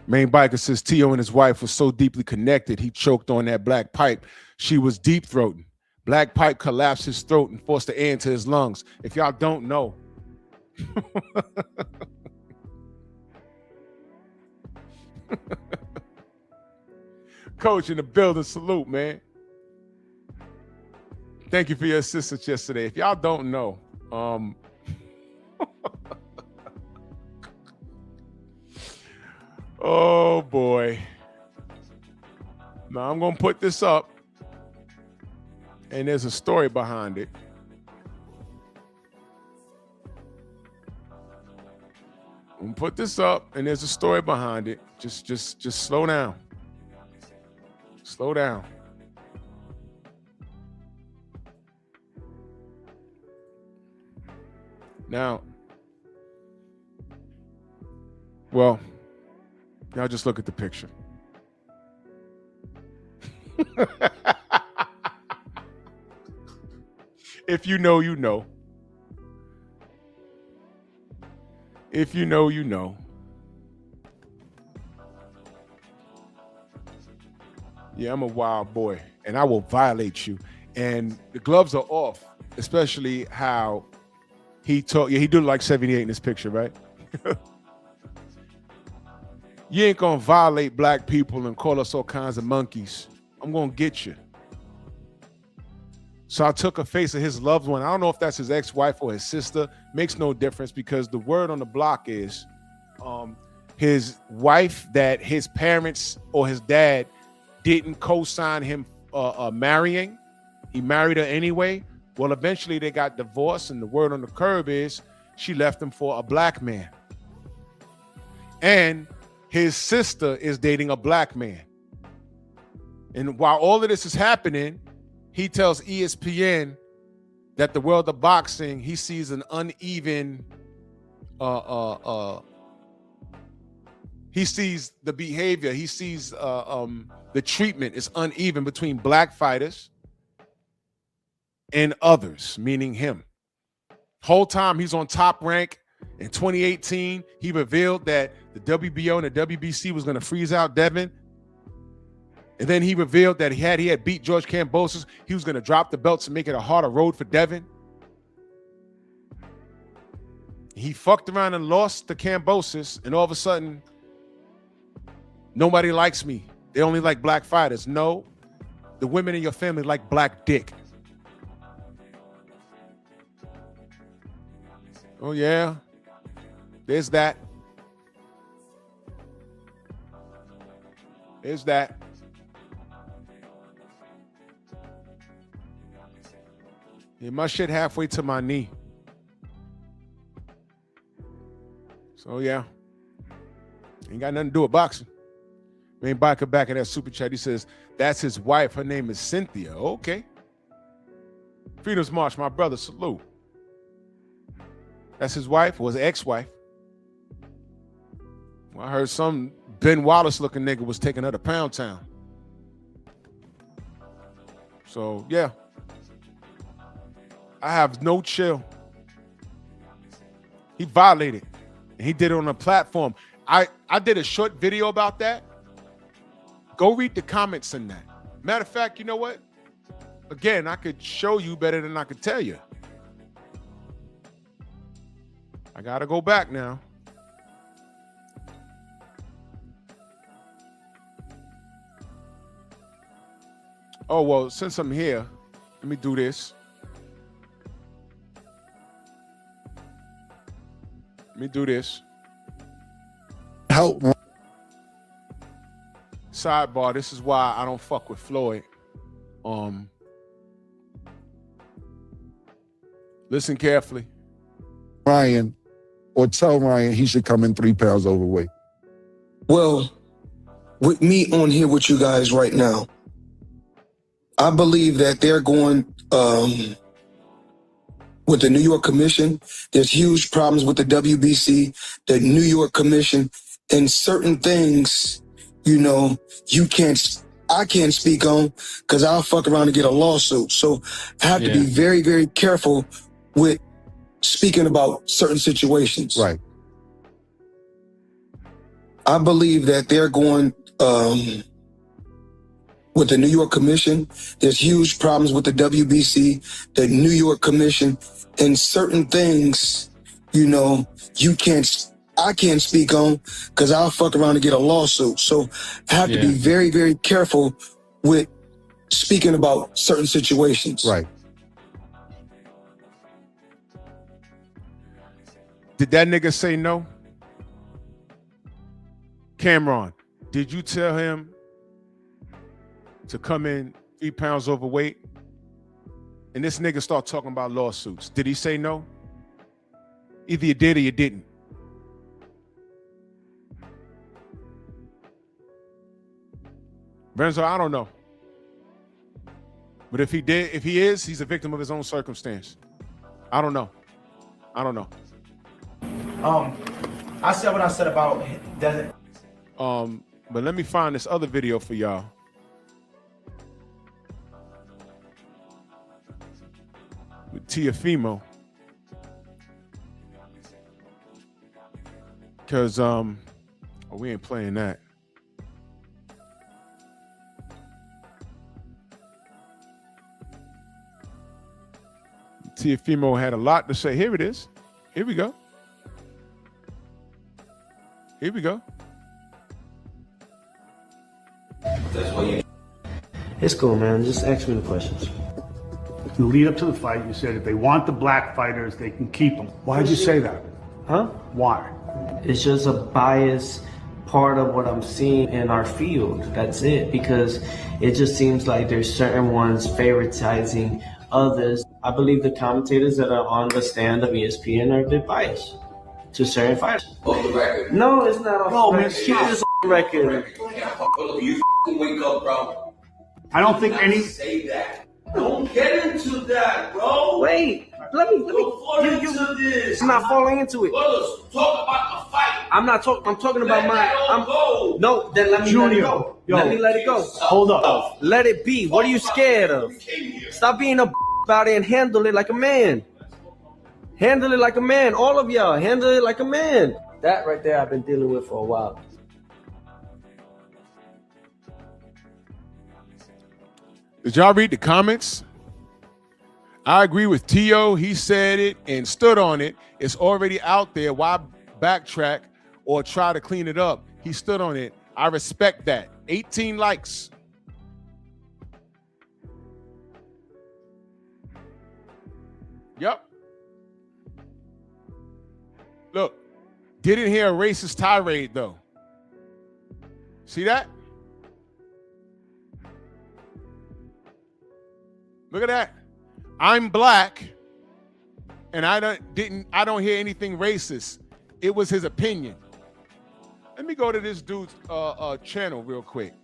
Main Biker says Tio and his wife were so deeply connected, he choked on that black pipe. She was deep throating. Black pipe collapsed his throat and forced the air into his lungs. If y'all don't know. Coach in the building, salute, man. Thank you for your assistance yesterday. If y'all don't know, oh boy. Now I'm gonna put this up, and there's a story behind it. I'm gonna put this up, and there's a story behind it. Just slow down. Slow down. Now, well, y'all just look at the picture. If you know, you know. If you know, you know. Yeah, I'm a wild boy, and I will violate you. And the gloves are off, especially how he talked. Yeah, he do like 78 in this picture, right? You ain't gonna violate black people and call us all kinds of monkeys. I'm gonna get you. So I took a face of his loved one. I don't know if that's his ex-wife or his sister. Makes no difference because the word on the block is his wife that his parents or his dad didn't co-sign him marrying. He married her anyway. Well, eventually they got divorced, and the word on the curb is she left him for a black man. And his sister is dating a black man. And while all of this is happening, he tells ESPN that the world of boxing, he sees an uneven, he sees the behavior, he sees the treatment is uneven between black fighters and others, meaning him. Whole time he's on Top Rank. In 2018, he revealed that the WBO and the WBC was going to freeze out Devin. And then he revealed that he had beat George Kambosos. He was going to drop the belts and make it a harder road for Devin. He fucked around and lost to Kambosos, and all of a sudden, nobody likes me. They only like black fighters. No, the women in your family like black dick. Oh, yeah. There's that. There's that. Yeah, my shit halfway to my knee. So, yeah. Ain't got nothing to do with boxing. Main Biker back in that super chat. He says, that's his wife. Her name is Cynthia. Okay. Freedom's March, my brother. Salute. That's his wife, or his ex-wife. Well, I heard some Ben Wallace looking nigga was taking her to Pound Town. So, yeah. I have no chill. He violated. And he did it on a platform. I did a short video about that. Go read the comments in that. Matter of fact, you know what? Again, I could show you better than I could tell you. I gotta go back now. Oh, well, since I'm here, let me do this. Let me do this. Help. Sidebar, this is why I don't fuck with Floyd. Listen carefully. Ryan, or tell Ryan he should come in 3 pounds overweight. Well, with me on here with you guys right now, I believe that they're going with the New York Commission. There's huge problems with the WBC, the New York Commission, and certain things, you know, I can't speak on because I'll fuck around and get a lawsuit. So I have to be very, very careful with speaking about certain situations. Right. I believe that they're going with the New York Commission. There's huge problems with the WBC, the New York Commission, and certain things, you know, I can't speak on because I'll fuck around and get a lawsuit. So I have to be very, very careful with speaking about certain situations. Right. Did that nigga say no? Cameron, did you tell him to come in 3 pounds overweight? And this nigga start talking about lawsuits. Did he say no? Either you did or you didn't. Renzo, I don't know. But if he did, if he is, he's a victim of his own circumstance. I don't know. I don't know. I said what I said about that. But let me find this other video for y'all. With Tiafimo. Cause we ain't playing that. Tiafimo had a lot to say. Here it is. Here we go. Here we go. It's cool, man. Just ask me the questions. In the lead up to the fight, you said if they want the black fighters, they can keep them. Why did you say that? Huh? Why? It's just a biased part of what I'm seeing in our field. That's it. Because it just seems like there's certain ones favoritizing others. I believe the commentators that are on the stand of ESPN are a bit biased to certain fighters. Off the record. No, it's not off the record. Keep this on the record. You wake up, bro. I don't think any. Say that. Don't get into that, bro. Wait, let me. Into this. I'm not falling into it. Fellas, talk about the fight. I'm not talking. I'm talking about my. No, then let me let it go. Let me let it go. Hold up. Let it be. What are you scared of? Stop being a about it and handle it like a man. Handle it like a man. All of y'all, handle it like a man. That right there, I've been dealing with for a while. Did y'all read the comments? I agree with Tio. He said it and stood on it. It's already out there. Why backtrack or try to clean it up? He stood on it. I respect that. 18 likes. Yep. Look, didn't hear a racist tirade though. See that? Look at that. I'm black, and I don't hear anything racist. It was his opinion. Let me go to this dude's channel real quick.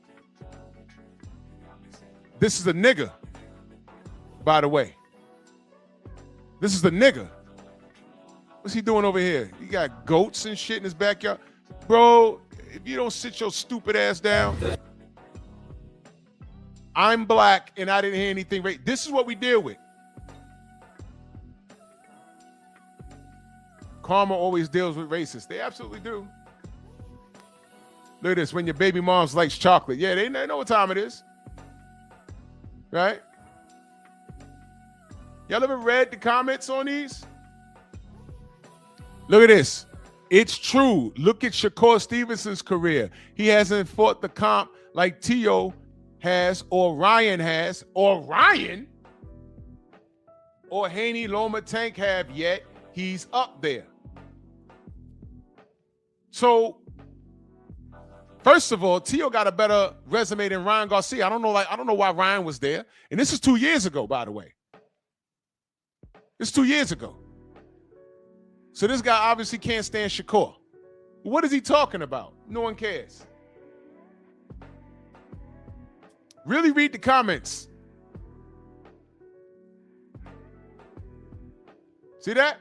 This is a nigga, by the way. This is a nigga. What's he doing over here? He got goats and shit in his backyard. Bro, if you don't sit your stupid ass down. I'm black and I didn't hear anything. This is what we deal with. Karma always deals with racists. They absolutely do. Look at this. When your baby mom's likes chocolate. Yeah, they know what time it is. Right? Y'all ever read the comments on these? Look at this. It's true. Look at Shakur Stevenson's career. He hasn't fought the comp like Tio has, or Ryan has, or Ryan or Haney Loma Tank have yet. He's up there. So, first of all, Tio got a better resume than Ryan Garcia. I don't know why Ryan was there. And this is 2 years ago, by the way. It's 2 years ago. So this guy obviously can't stand Shakur. What is he talking about? No one cares. Really read the comments. See that?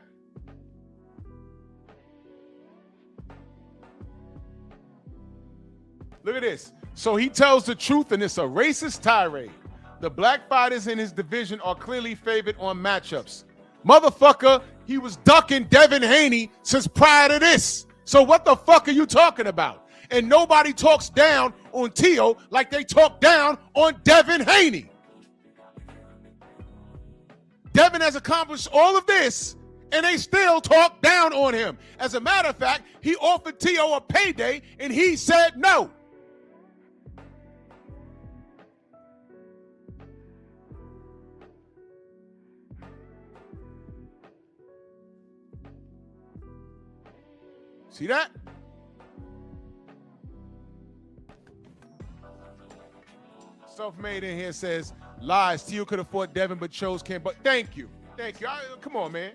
Look at this. So he tells the truth, and it's a racist tirade. The black fighters in his division are clearly favored on matchups. Motherfucker, he was ducking Devin Haney since prior to this. So what the fuck are you talking about? And nobody talks down on Tio like they talk down on Devin Haney. Devin has accomplished all of this, and they still talk down on him. As a matter of fact, he offered Tio a payday, and he said no. See that? Self-made in here says, lies. Tio could have fought Devin, but chose Cam. But thank you. Thank you. Come on, man.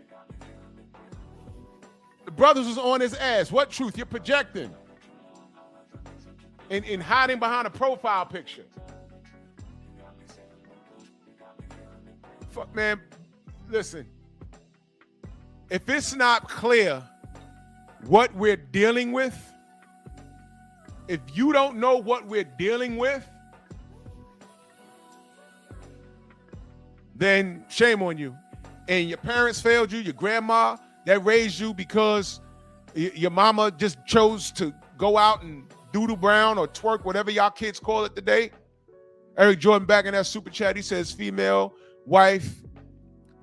The brothers was on his ass. What truth? You're projecting. And hiding behind a profile picture. Fuck, man. Listen. If it's not clear what we're dealing with, if you don't know what we're dealing with, then shame on you. And your parents failed you, your grandma that raised you because your mama just chose to go out and doodle brown or twerk, whatever y'all kids call it today. Eric Jordan back in that super chat, he says female wife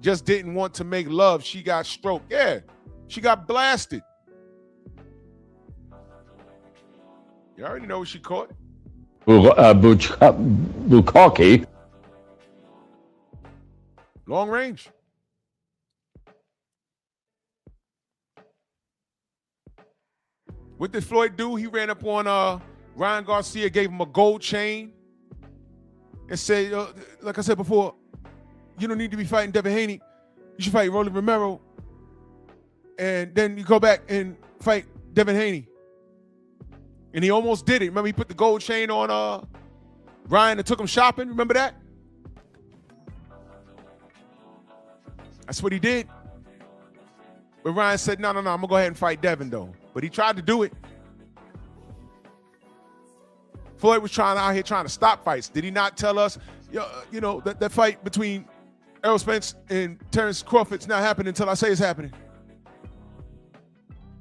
just didn't want to make love. She got stroked. Yeah, she got blasted. You already know what she caught. Bukaki. Long range. What did Floyd do? He ran up on Ryan Garcia, gave him a gold chain, and said, like I said before, you don't need to be fighting Devin Haney. You should fight Rolly Romero. And then you go back and fight Devin Haney. And he almost did it. Remember, he put the gold chain on Ryan and took him shopping. Remember that? That's what he did. But Ryan said, no, I'm going to go ahead and fight Devin, though. But he tried to do it. Floyd was out here trying to stop fights. Did he not tell us, that fight between Errol Spence and Terrence Crawford's not happening until I say it's happening?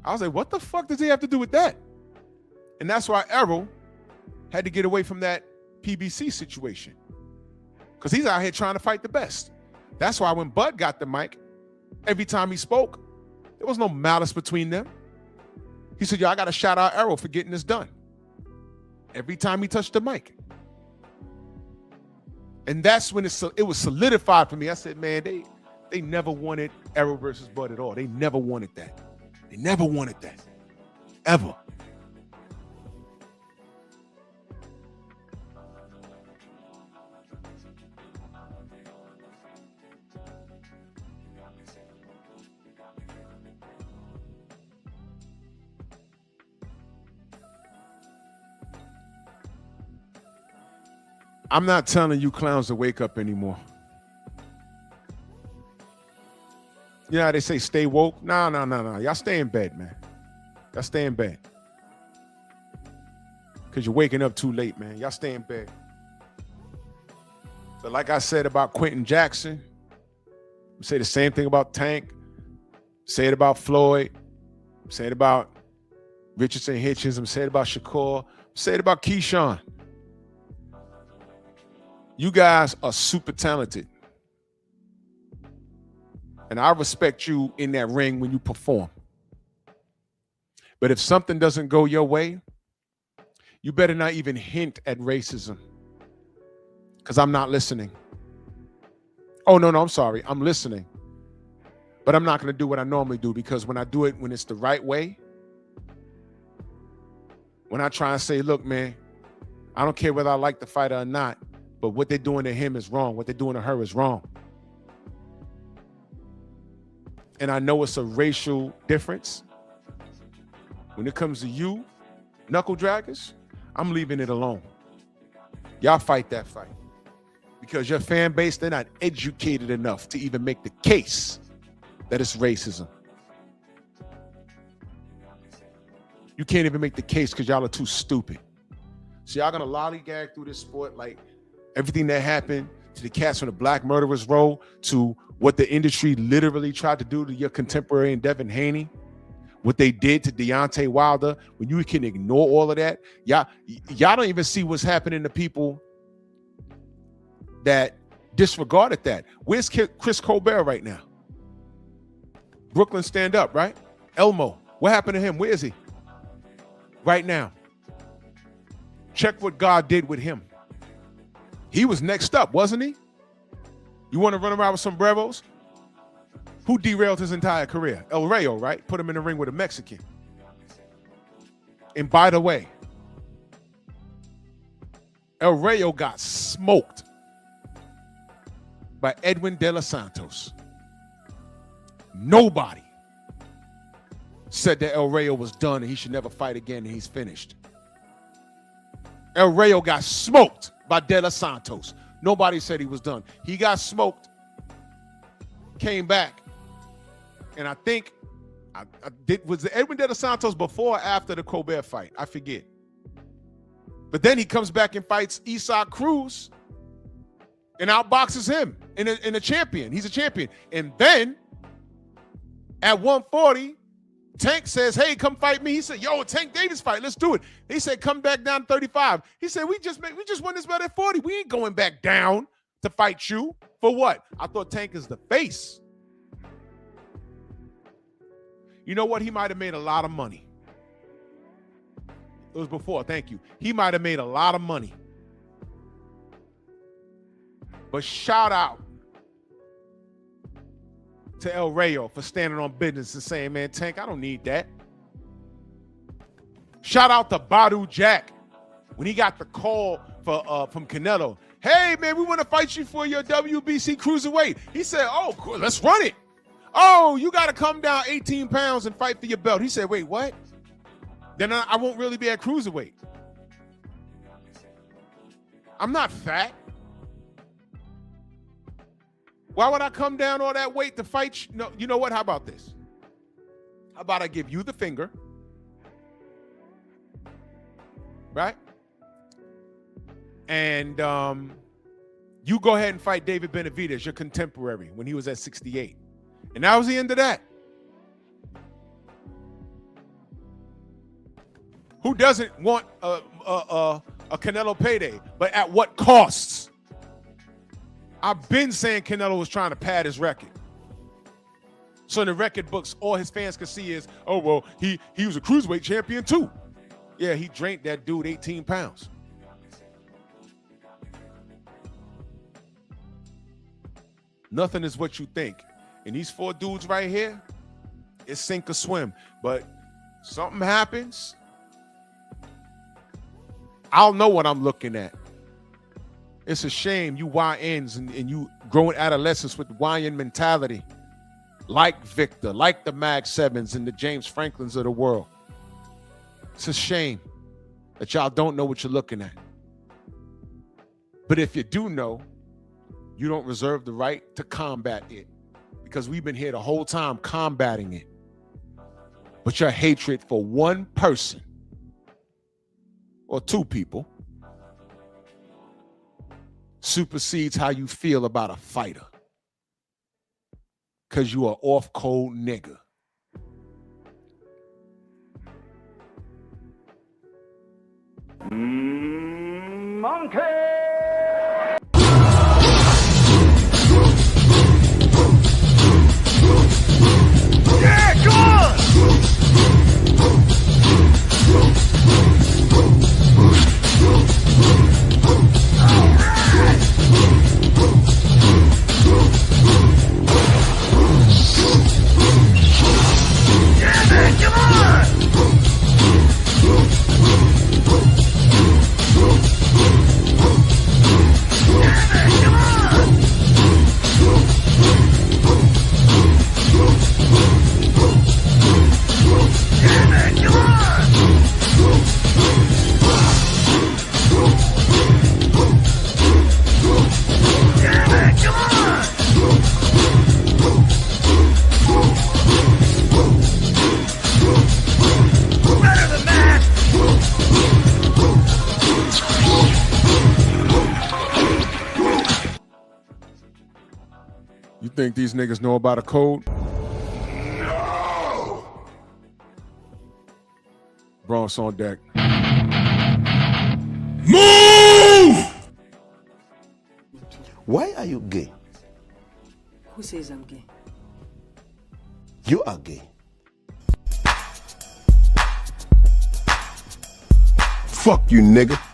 I was like, what the fuck does he have to do with that? And that's why Errol had to get away from that PBC situation. Because he's out here trying to fight the best. That's why when Bud got the mic, every time he spoke, there was no malice between them. He said, I got to shout out Errol for getting this done. Every time he touched the mic. And that's when it was solidified for me. I said, man, they never wanted Errol versus Bud at all. They never wanted that. They never wanted that. Ever. I'm not telling you clowns to wake up anymore. You know how they say stay woke? No. Y'all stay in bed, man. Y'all stay in bed. Because you're waking up too late, man. Y'all stay in bed. So like I said about Quentin Jackson, say the same thing about Tank, say it about Floyd, say it about Richardson Hitchens, say it about Shakur, say it about Keyshawn. You guys are super talented. And I respect you in that ring when you perform. But if something doesn't go your way, you better not even hint at racism. Because I'm not listening. Oh, no, I'm sorry. I'm listening. But I'm not going to do what I normally do, because when I do it when it's the right way, when I try and say, look, man, I don't care whether I like the fighter or not, but what they're doing to him is wrong. What they're doing to her is wrong. And I know it's a racial difference. When it comes to you, knuckle draggers, I'm leaving it alone. Y'all fight that fight. Because your fan base, they're not educated enough to even make the case that it's racism. You can't even make the case because y'all are too stupid. So y'all gonna lollygag through this sport like everything that happened to the cats from the Black Murderers Row to what the industry literally tried to do to your contemporary and Devin Haney, what they did to Deontay Wilder. When you can ignore all of that, y'all don't even see what's happening to people that disregarded that. Where's Chris Colbert right now? Brooklyn stand up, right? Elmo, what happened to him? Where is he? Right now. Check what God did with him. He was next up, wasn't he? You want to run around with sombreros? Who derailed his entire career? El Rayo, right? Put him in the ring with a Mexican. And by the way, El Rayo got smoked by Edwin De Los Santos. Nobody said that El Rayo was done and he should never fight again and he's finished. El Rayo got smoked by De Los Santos. Nobody said he was done. He got smoked, came back, and I think was the Edwin De Los Santos before or after the Colbert fight? I forget. But then he comes back and fights Isaac Cruz and outboxes him in a champion. He's a champion. And then at 140, Tank says, hey, come fight me. He said, yo, Tank Davis fight. Let's do it. He said, come back down to 35. He said, we just won this belt at 40. We ain't going back down to fight you. For what? I thought Tank is the face. You know what? He might have made a lot of money. It was before, thank you. He might have made a lot of money. But shout out to El Rayo for standing on business and saying, man, Tank, I don't need that. Shout out to Badu Jack when he got the call from Canelo. Hey, man, we want to fight you for your WBC cruiserweight. He said, oh, cool, let's run it. Oh, you got to come down 18 pounds and fight for your belt. He said, wait, what? Then I won't really be at cruiserweight. I'm not fat. Why would I come down all that weight to fight? No, you know what? How about this? How about I give you the finger? Right? And you go ahead and fight David Benavidez, your contemporary, when he was at 68. And that was the end of that. Who doesn't want a Canelo payday? But at what costs? I've been saying Canelo was trying to pad his record. So in the record books, all his fans can see is, oh, well, he was a cruiserweight champion too. Yeah, he drank that dude 18 pounds. Nothing is what you think. And these four dudes right here, it's sink or swim. But something happens, I'll know what I'm looking at. It's a shame you YNs and you growing adolescents with YN mentality, like Victor, like the Mag 7s and the James Franklins of the world. It's a shame that y'all don't know what you're looking at. But if you do know, you don't reserve the right to combat it, because we've been here the whole time combating it. But your hatred for one person or two people supersedes how you feel about a fighter, because you are off cold nigga. Monkey! Yeah, good! Yeah, man, come on! think these niggas know about a code? Bronx on deck. Move! Why are you gay? Who says I'm gay? You are gay. Fuck you, nigga.